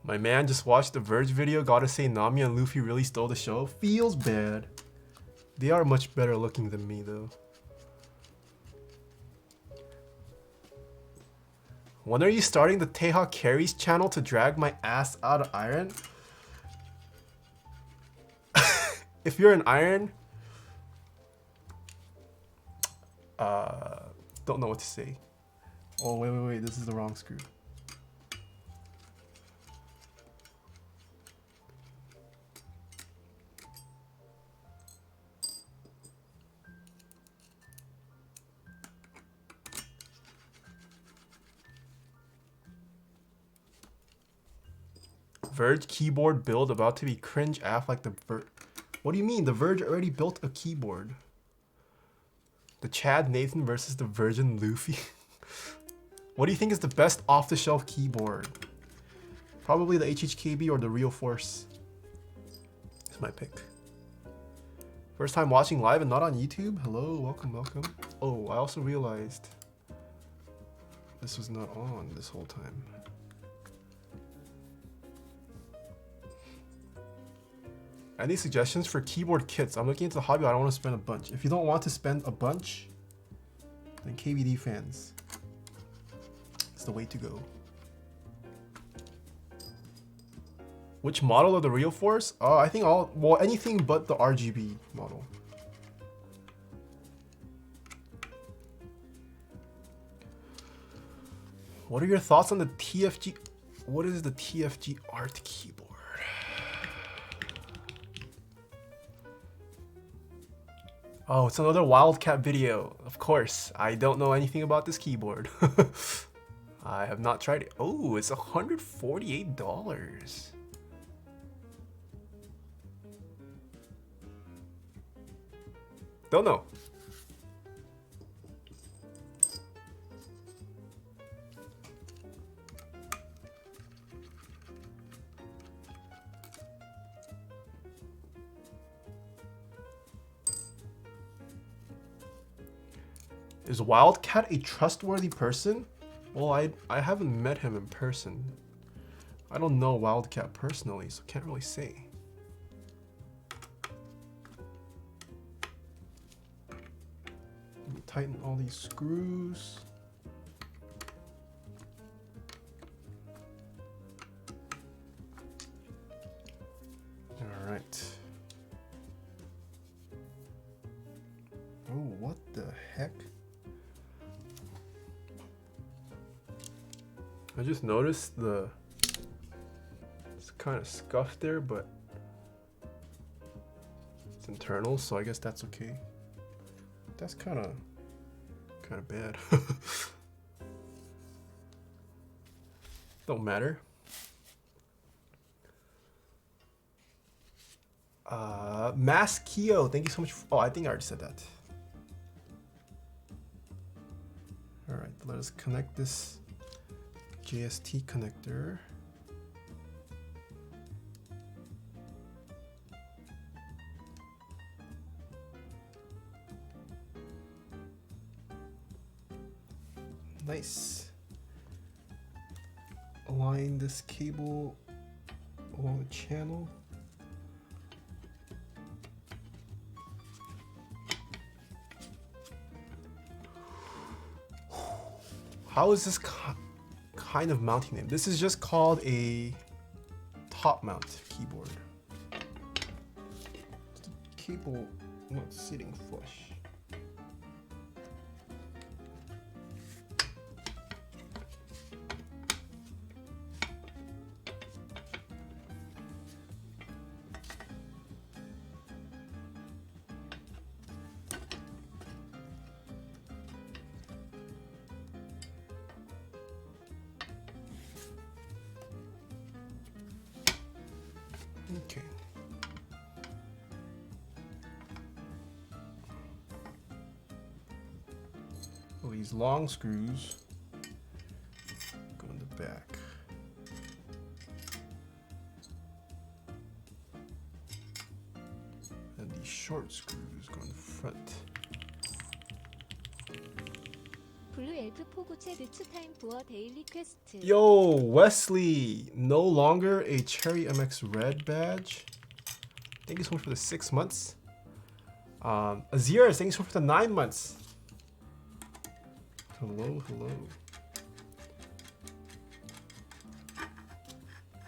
Speaker 1: My man just watched the Verge video. Gotta say, Nami and Luffy really stole the show. Feels bad. They are much better looking than me though. When are you starting the Taeha Carries channel to drag my ass out of iron? If you're in iron, don't know what to say. Oh, wait, this is the wrong screw. Verge keyboard build about to be cringe af like the Verge. What do you mean? The Verge already built a keyboard. The Chad Nathan versus the Virgin Luffy. What do you think is the best off-the-shelf keyboard? Probably the HHKB or the Real Force. It's my pick. First time watching live and not on YouTube? Hello, welcome. Oh, I also realized this was not on this whole time. Any suggestions for keyboard kits? I'm looking into the hobby, but I don't want to spend a bunch. If you don't want to spend a bunch, then KVD fans. It's the way to go. Which model of the Real Force? I think anything but the RGB model. What are your thoughts on the TFG? What is the TFG Art keyboard? Oh, it's another Wildcat video. Of course, I don't know anything about this keyboard. I have not tried it. Oh, it's $148. Don't know. Is Wildcat a trustworthy person? Well, I haven't met him in person. I don't know Wildcat personally, so can't really say. Let me tighten all these screws. All right. Oh, what the heck? I just noticed it's kind of scuffed there, but it's internal, so I guess that's okay. That's kind of bad. Don't matter. Maskio, thank you so much. Oh, I think I already said that. All right, let us connect this JST connector. Nice. Align this cable along the channel. How is this kind of mounting it? This is just called a top mount keyboard. The cable not sitting flush. Okay. Well, these long screws go in the back. And these short screws go in the front.
Speaker 3: 블루 엘프 포구체 르츠 타임 부어 데일리 퀘스트.
Speaker 1: Yo, Wesley, no longer a Cherry MX Red badge. Thank you so much for the 6 months. Azir, thank you so much for the 9 months. Hello, hello.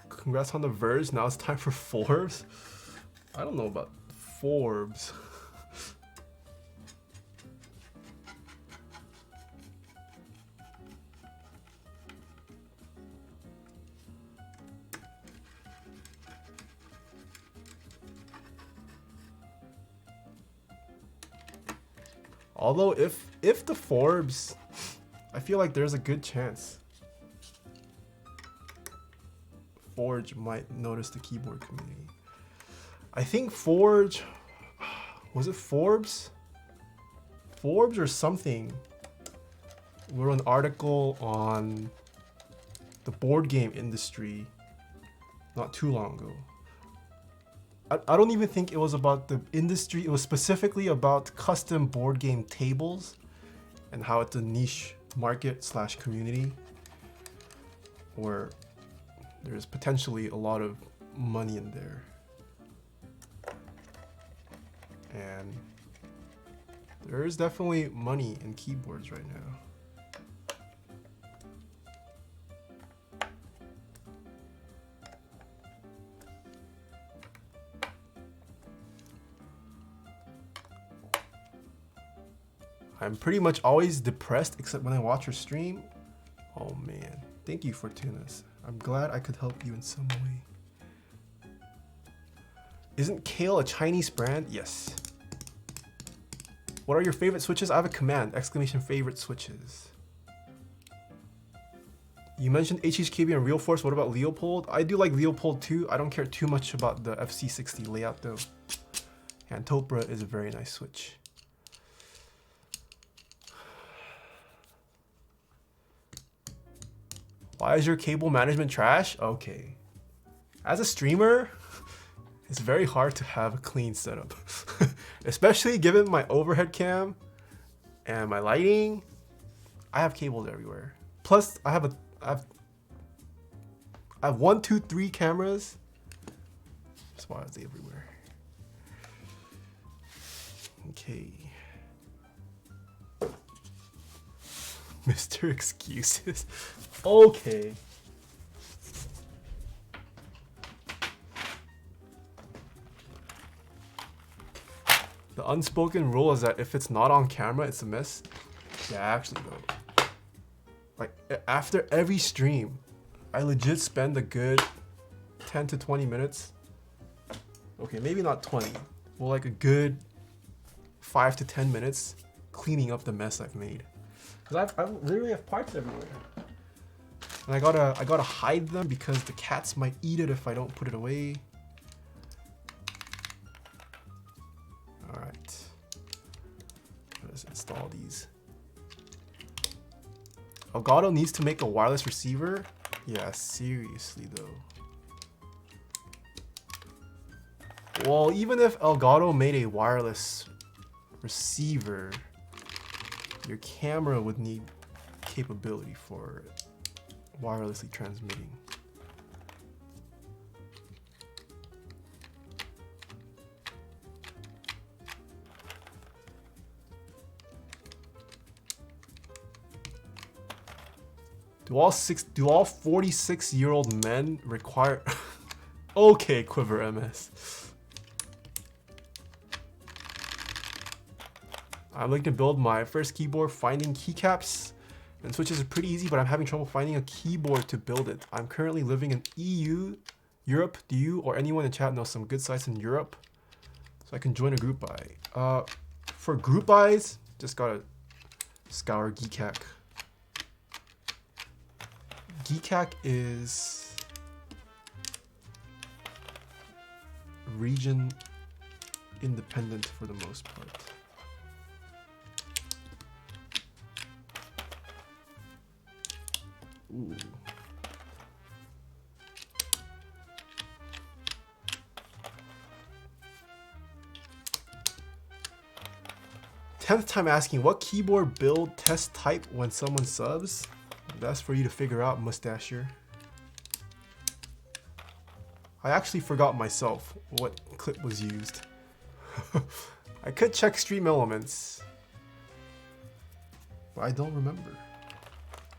Speaker 1: Congrats on the Verge. Now it's time for Forbes. I don't know about Forbes. Although if the Forbes, I feel like there's a good chance Forge might notice the keyboard community. I think Forge, was it Forbes? Forbes or something wrote an article on the board game industry not too long ago. I don't even think it was about the industry. It was specifically about custom board game tables and how it's a niche market / community where there's potentially a lot of money in there. And there is definitely money in keyboards right now. I'm pretty much always depressed except when I watch your stream. Oh man, thank you, Fortunas. I'm glad I could help you in some way. Isn't Kale a Chinese brand? Yes. What are your favorite switches? I have a command, exclamation favorite switches. You mentioned HHKB and Real Force. What about Leopold? I do like Leopold too. I don't care too much about the FC60 layout though. And Topra is a very nice switch. Why is your cable management trash? Okay. As a streamer, it's very hard to have a clean setup. Especially given my overhead cam and my lighting. I have cables everywhere. Plus, I have 1, 2, 3 cameras. That's why it's everywhere. Okay. Mr. Excuses. Okay. The unspoken rule is that if it's not on camera, it's a miss. Yeah, actually though. Like after every stream, I legit spend a good 10 to 20 minutes. Okay, maybe not 20. Well, like a good 5 to 10 minutes cleaning up the mess I've made. Cause I literally have parts everywhere. And I gotta hide them because the cats might eat it if I don't put it away. All right, let's install these. Elgato needs to make a wireless receiver. Yeah, seriously though. Well, even if Elgato made a wireless receiver, your camera would need capability for wirelessly transmitting. Do all 46-year-old men require okay, Quiver MS. I'm looking to build my first keyboard. Finding keycaps and switches is pretty easy, but I'm having trouble finding a keyboard to build it. I'm currently living in EU, Europe. Do you or anyone in chat know some good sites in Europe so I can join a group buy? For group buys, just gotta scour Geekhack. Geekhack is region independent for the most part. Ooh. Tenth time asking, what keyboard build test type when someone subs? That's for you to figure out, Mustachier. I actually forgot myself what clip was used. I could check Stream Elements, but I don't remember.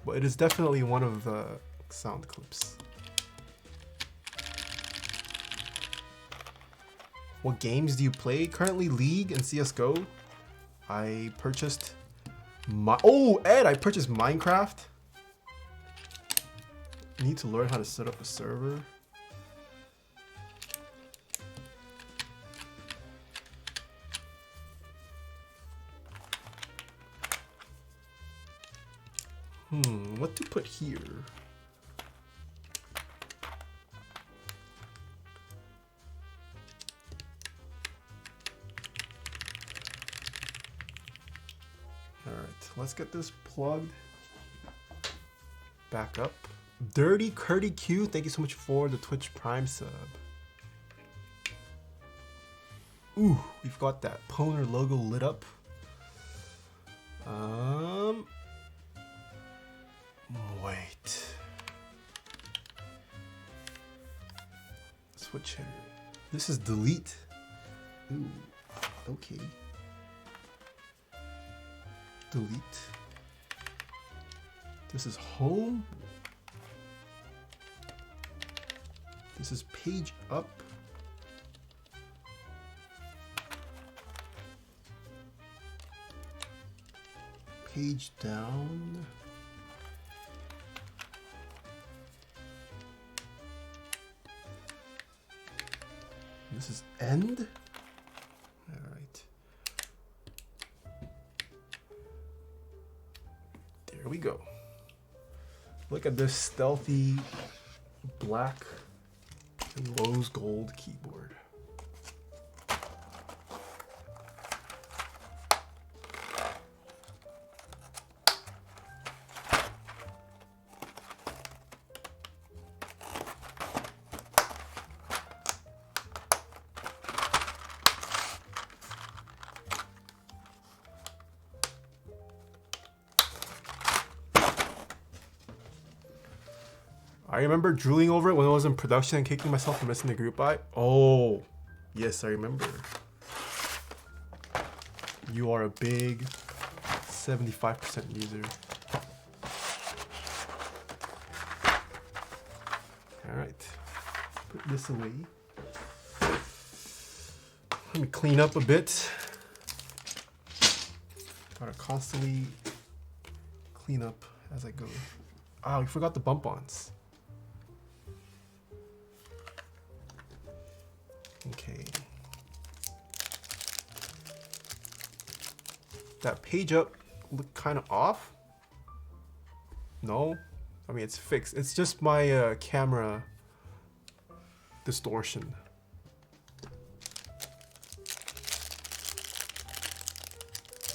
Speaker 1: But it is definitely one of the sound clips. What games do you play? Currently League and CSGO. I purchased I purchased Minecraft. I need to learn how to set up a server. What to put here? All right, let's get this plugged back up. Dirty Curdy Q, thank you so much for the Twitch Prime sub. Ooh, we've got that Poner logo lit up. Wait. Switch header. This is delete. Ooh, okay. Delete. This is home. This is page up. Page down. This is end. All right. Look at this stealthy black and rose gold keyboard. I remember drooling over it when it was in production and kicking myself for missing the group buy. Oh, yes, I remember. You are a big 75% user. All right, put this away. Let me clean up a bit. Gotta constantly clean up as I go. Ah, we forgot the bump-ons. Okay. That page up looked kind of off. No, I mean it's fixed. It's just my camera distortion.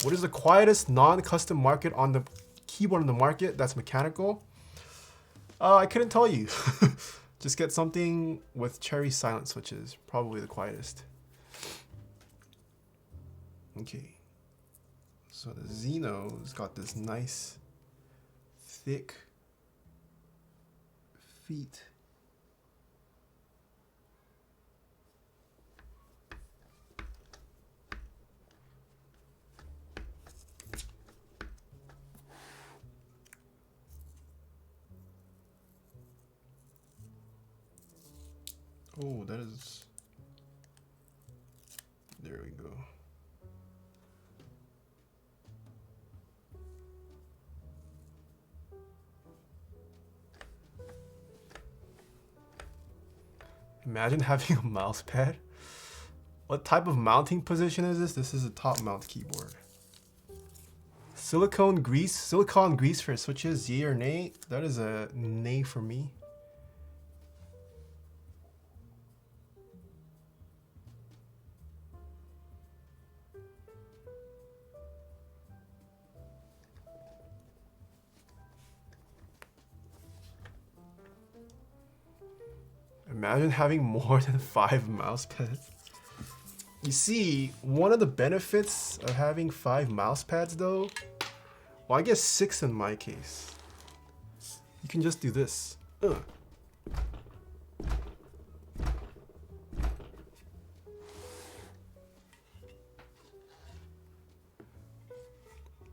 Speaker 1: What is the quietest non-custom market on the keyboard on the market that's mechanical? I couldn't tell you. Just get something with cherry silent switches, probably the quietest. Okay. So the Xeno's got this nice, thick feet. Oh, that is... There we go. Imagine having a mouse pad. What type of mounting position is this? This is a top mount keyboard. Silicone grease for switches, yay or nay? That is a nay for me. Imagine having more than 5 mouse pads. You see, one of the benefits of having 5 mouse pads though, well I guess 6 in my case. You can just do this.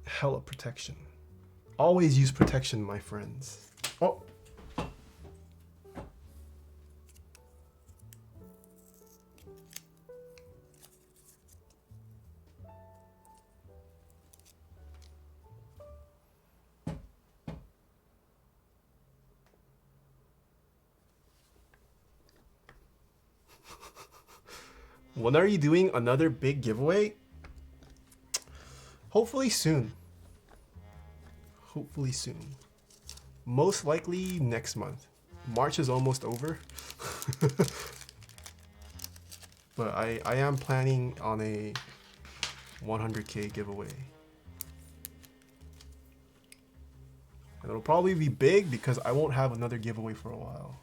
Speaker 1: Hella protection. Always use protection, my friends. Oh. When are you doing another big giveaway? Hopefully soon. Hopefully soon. Most likely next month. March is almost over. But I am planning on a 100K giveaway. And it'll probably be big because I won't have another giveaway for a while.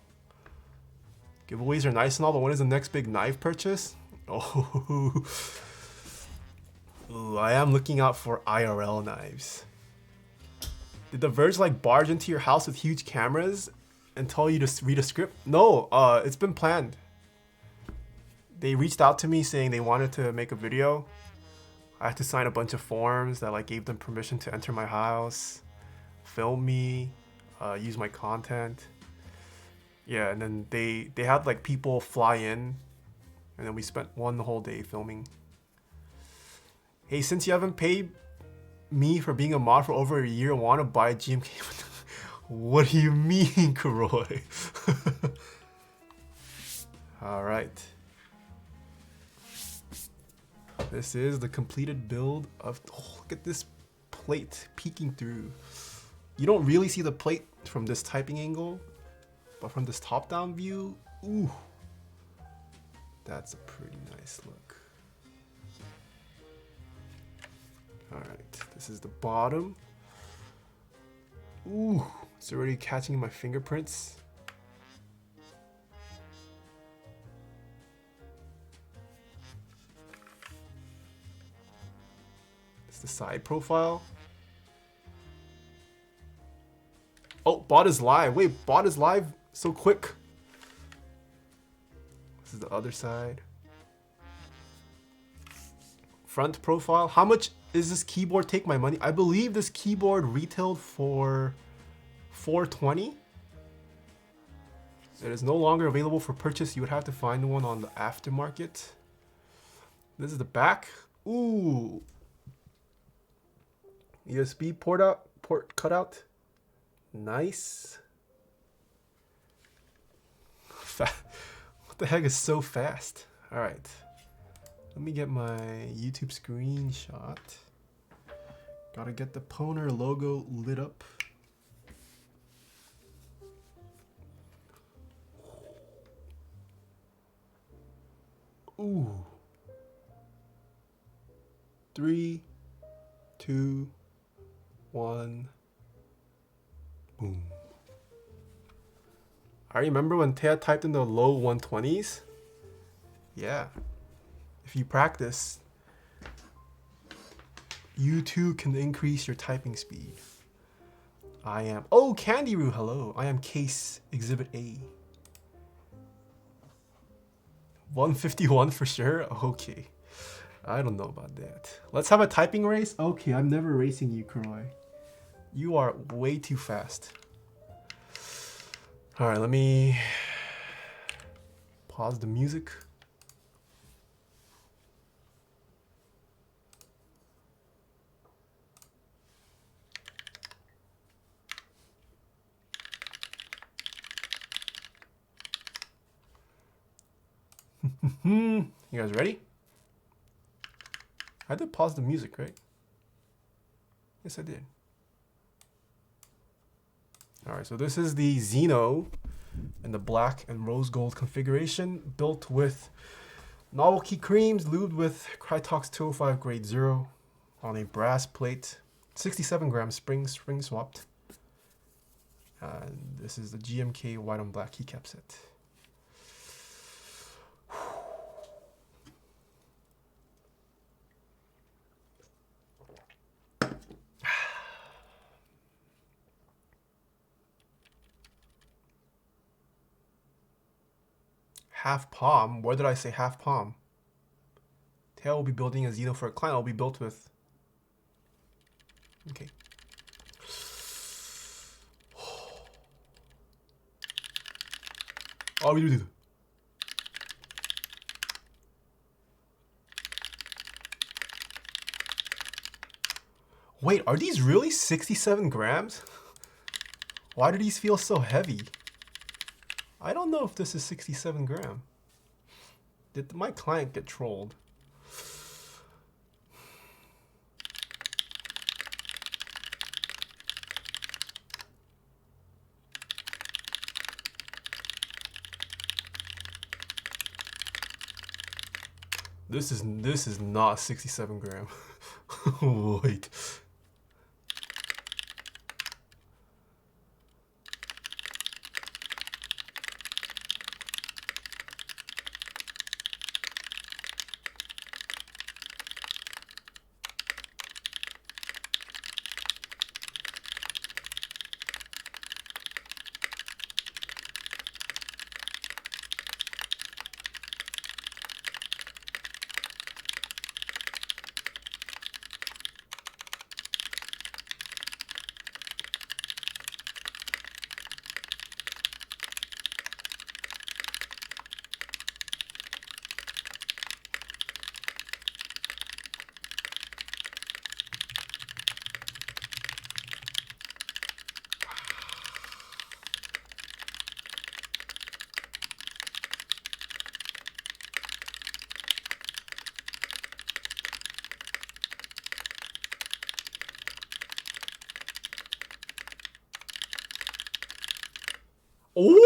Speaker 1: Giveaways are nice and all, but when is the next big knife purchase? Oh, ooh, I am looking out for IRL knives. Did the Verge like barge into your house with huge cameras and tell you to read a script? No, it's been planned. They reached out to me saying they wanted to make a video. I had to sign a bunch of forms that like gave them permission to enter my house, film me, use my content. Yeah, and then they had like people fly in. And then we spent the whole day filming. Hey, since you haven't paid me for being a mod for over a year, want to buy GMK? What do you mean, Karoy? All right. This is the completed build of... Oh, look at this plate peeking through. You don't really see the plate from this typing angle, but from this top-down view, ooh, that's a pretty nice look. All right, this is the bottom. Ooh, it's already catching my fingerprints. It's the side profile. Oh, bot is live. Wait, bot is live so quick. This is the other side. Front profile. How much is this keyboard take my money? I believe this keyboard retailed for $420. It is no longer available for purchase. You would have to find one on the aftermarket. This is the back. Ooh. USB port cutout. Nice. What the heck is so fast? All right. Let me get my YouTube screenshot. Gotta get the Poner logo lit up. Ooh. 3, 2, 1. Boom. I remember when Taeha typed in the low 120s. Yeah. If you practice, you too can increase your typing speed. I am... Oh, Candyroo, hello. I am case exhibit A. 151 for sure? Okay. I don't know about that. Let's have a typing race? Okay, I'm never racing you, Kroy. You are way too fast. All right, let me pause the music. You guys ready? I did pause the music, right? Yes, I did. All right, so this is the Xeno in the black and rose gold configuration, built with NovelKey creams, lubed with Krytox 205 grade 0 on a brass plate, 67 gram spring swapped. And this is the GMK white on black keycap set. Half palm? Where did I say half palm? Taeha will be building a Xeno for a client. I'll be built with. Okay. Oh, we do this. Wait, are these really 67 grams? Why do these feel so heavy? I don't know if this is 67 gram. Did my client get trolled? This is not 67 gram. Wait. Ooh,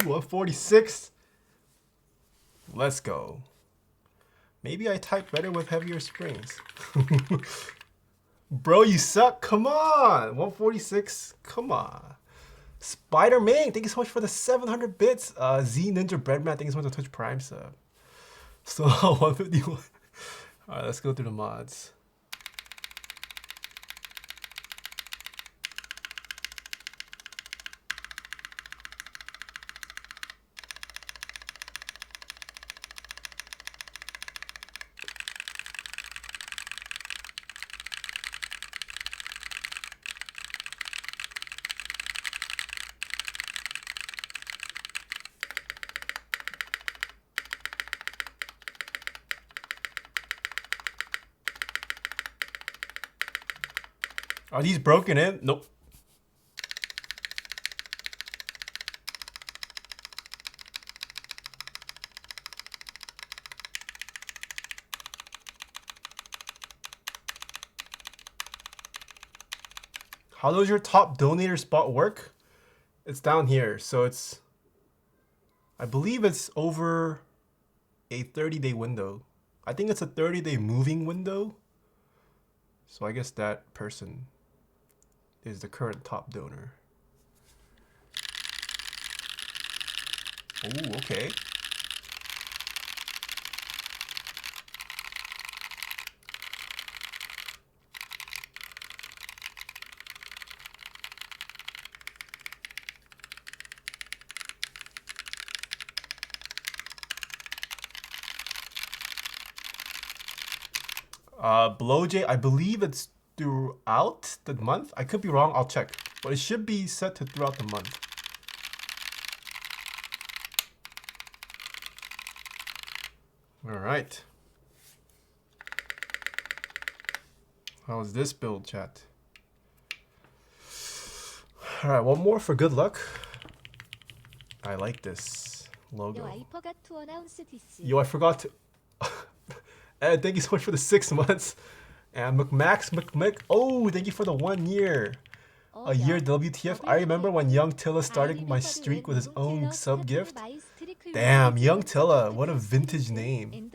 Speaker 1: 146. Let's go. Maybe I type better with heavier springs. Bro, you suck. Come on. 146. Come on. Spider-Man, thank you so much for the 700 bits. Z Ninja Breadman, thank you so much for the Twitch Prime sub. So 151. All right, let's go through the mods. Are these broken in? Nope. How does your top donator spot work? It's down here. So it's, I believe it's over a 30-day window. I think it's a 30-day moving window. So I guess that person is the current top donor. Oh, okay. Blowjay, I believe it's throughout the month. I could be wrong, I'll check. But it should be set to throughout the month. All right. How's this build, chat? All right, one more for good luck. I like this logo. Yo, I forgot to... Ed, thank you so much for the 6 months. And McMax, oh, thank you for the 1 year. A year WTF. I remember when Young Tilla started my streak with his own sub gift. Damn, Young Tilla, what a vintage name.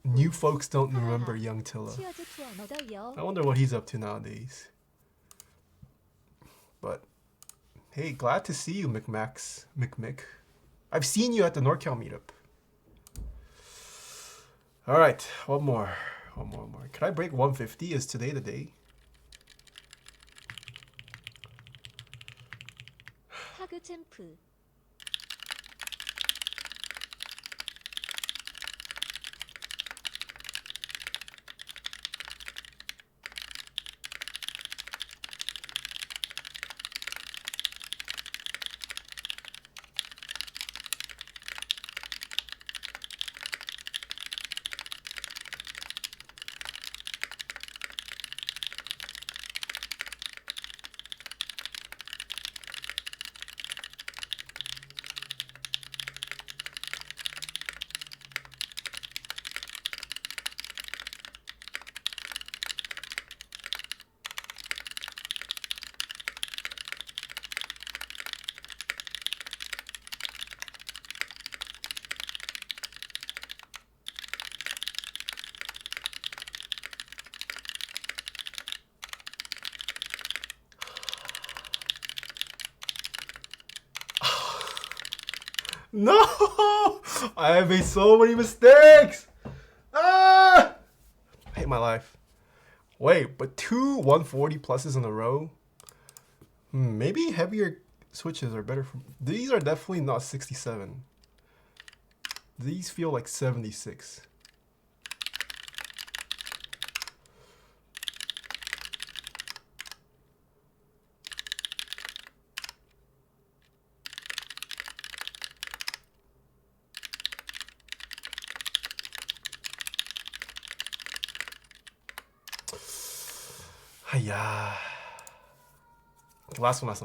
Speaker 1: New folks don't remember Young Tilla. I wonder what he's up to nowadays. But hey, glad to see you, McMick. I've seen you at the NorCal meetup. All right, one more. Can I break 150? Is today the day? No! I have made so many mistakes! Ah! I hate my life. Wait, but 2 140 pluses in a row? Maybe heavier switches are better for... These are definitely not 67. These feel like 76. Yeah. Last one.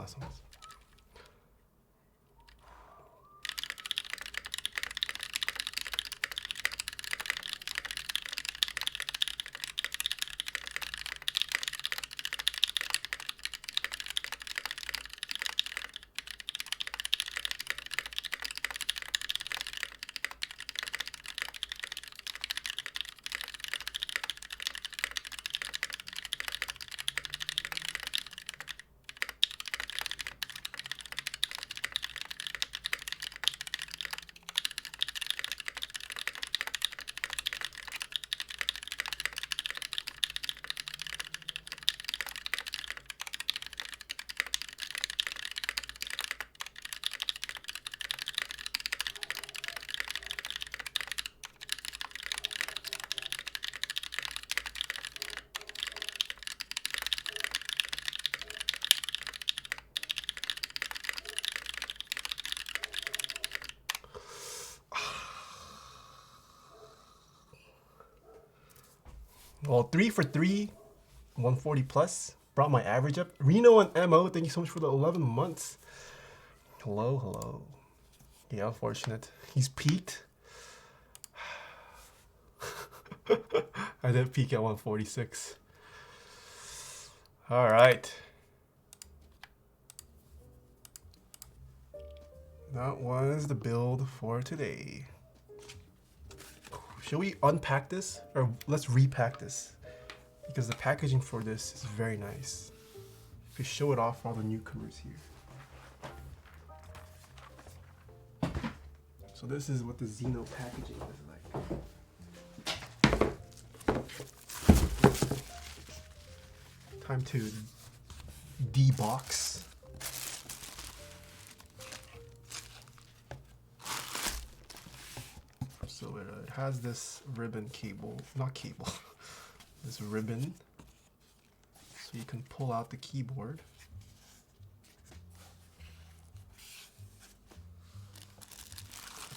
Speaker 1: Well, 3 for 3, 140 plus. Brought my average up. Reno and MO, thank you so much for the 11 months. Hello, hello. Yeah, unfortunate. He's peaked. I did peak at 146. All right. That was the build for today. Should we unpack this? Or let's repack this. Because the packaging for this is very nice. We show it off for all the newcomers here. So this is what the Xeno packaging is like. Time to debox. So it has this ribbon cable, not cable, this ribbon. So you can pull out the keyboard.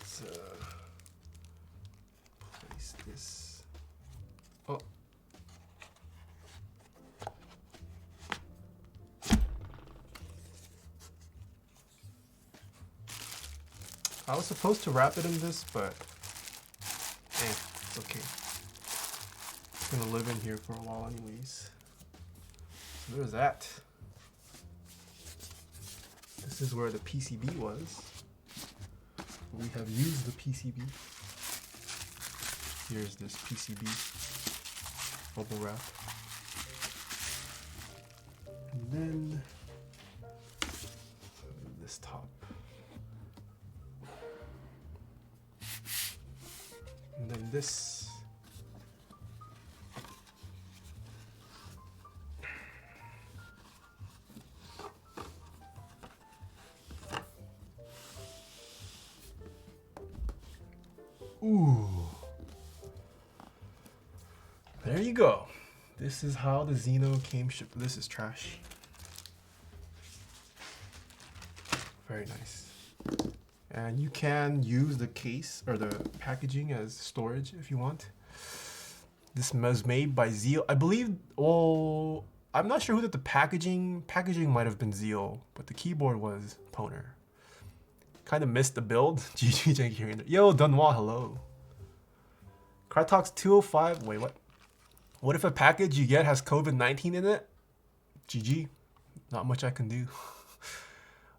Speaker 1: Let's place this. Oh. I was supposed to wrap it in this, but it's okay. It's gonna live in here for a while anyways. So there's that. This is where the PCB was. We have used the PCB. Here's this PCB bubble wrap. And then this top. And then this. Ooh. There you go. This is how the Xeno came shipped. This is trash. Very nice. And you can use the case or the packaging as storage if you want. This was made by Zeal. I believe, well, I'm not sure who did the packaging. Packaging might have been Zeal, but the keyboard was Poner. Kind of missed the build. GG, thank you. Yo, Dunwa, hello. Krytox 205. Wait, what? What if a package you get has COVID-19 in it? GG. Not much I can do.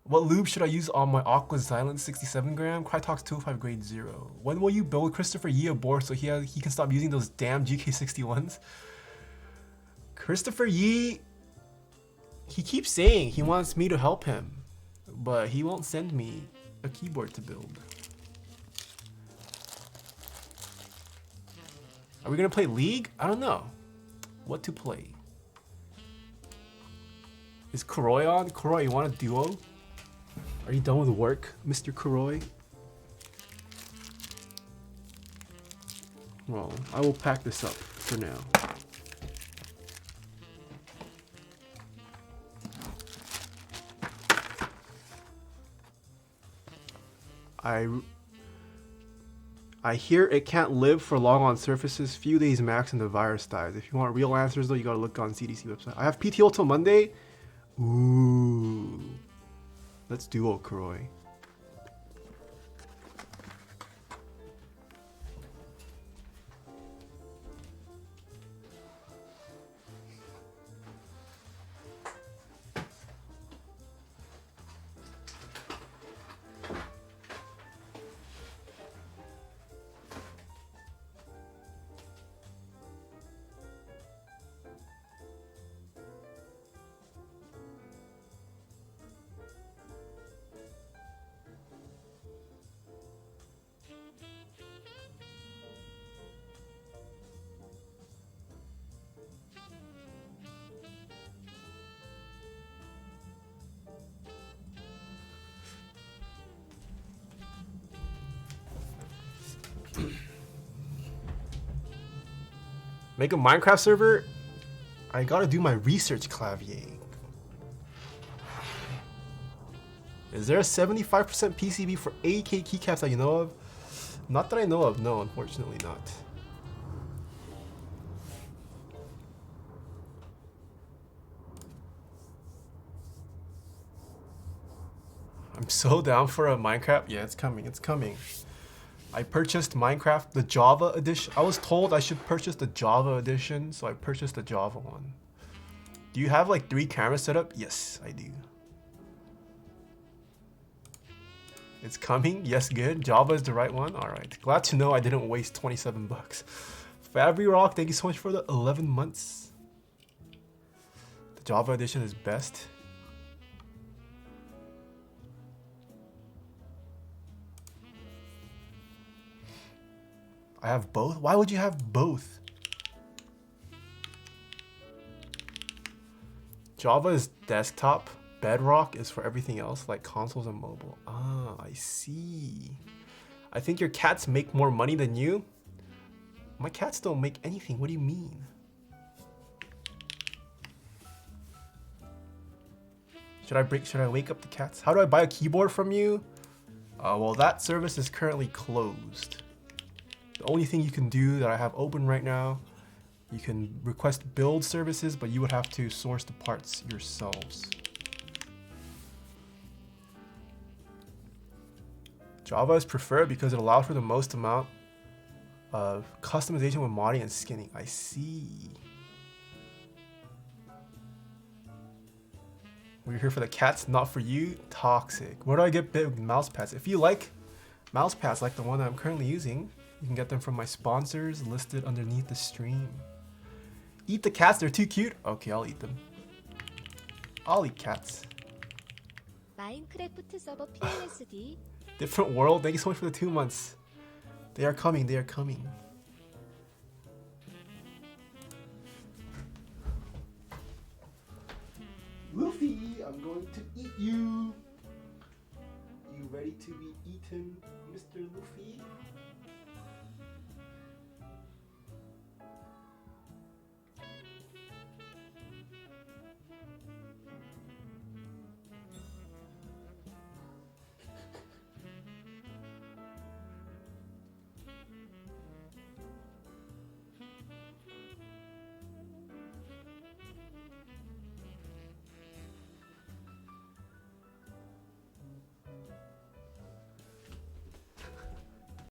Speaker 1: What lube should I use on my Aqua Silence 67 gram? Krytox 205 grade 0. When will you build Christopher Yee a board so he can stop using those damn GK61s? Christopher Yee, he keeps saying he wants me to help him, but he won't send me a keyboard to build. Are we gonna play League? I don't know what to play. Is Kuroi on? Kuroi, you want a duo? Are you done with work, Mr. Kuroi? Well, I will pack this up for now. I hear it can't live for long on surfaces, few days max, and the virus dies. If you want real answers though, you gotta look on CDC website. I have PTO till Monday. Ooh. Let's duo, Kuroi. Make a Minecraft server? I gotta do my research, Clavier. Is there a 75% PCB for AK keycaps that you know of? Not that I know of, no, unfortunately not. I'm so down for a Minecraft. Yeah, it's coming. It's coming. I purchased Minecraft, the Java edition. I was told I should purchase the Java edition, so I purchased the Java one. Do you have like 3 cameras set up? Yes, I do. It's coming. Yes, good. Java is the right one. All right. Glad to know I didn't waste 27 bucks. Fabry Rock, thank you so much for the 11 months. The Java edition is best. I have both? Why would you have both? Java is desktop. Bedrock is for everything else, like consoles and mobile. Ah, I see. I think your cats make more money than you. My cats don't make anything. What do you mean? Should I wake up the cats? How do I buy a keyboard from you? Well, that service is currently closed. The only thing you can do that I have open right now, you can request build services, but you would have to source the parts yourselves. Java is preferred because it allows for the most amount of customization with modding and skinning. I see. We're here for the cats, not for you. Toxic. Where do I get big mouse pads? If you like mouse pads like the one that I'm currently using, you can get them from my sponsors listed underneath the stream. Eat the cats, they're too cute. Okay, I'll eat them. I'll eat cats.
Speaker 3: 마인크래프트 서버 PLSD.
Speaker 1: Different world, thank you so much for the 2 months. They are coming, they are coming. Luffy, I'm going to eat you. You ready to be eaten, Mr. Luffy?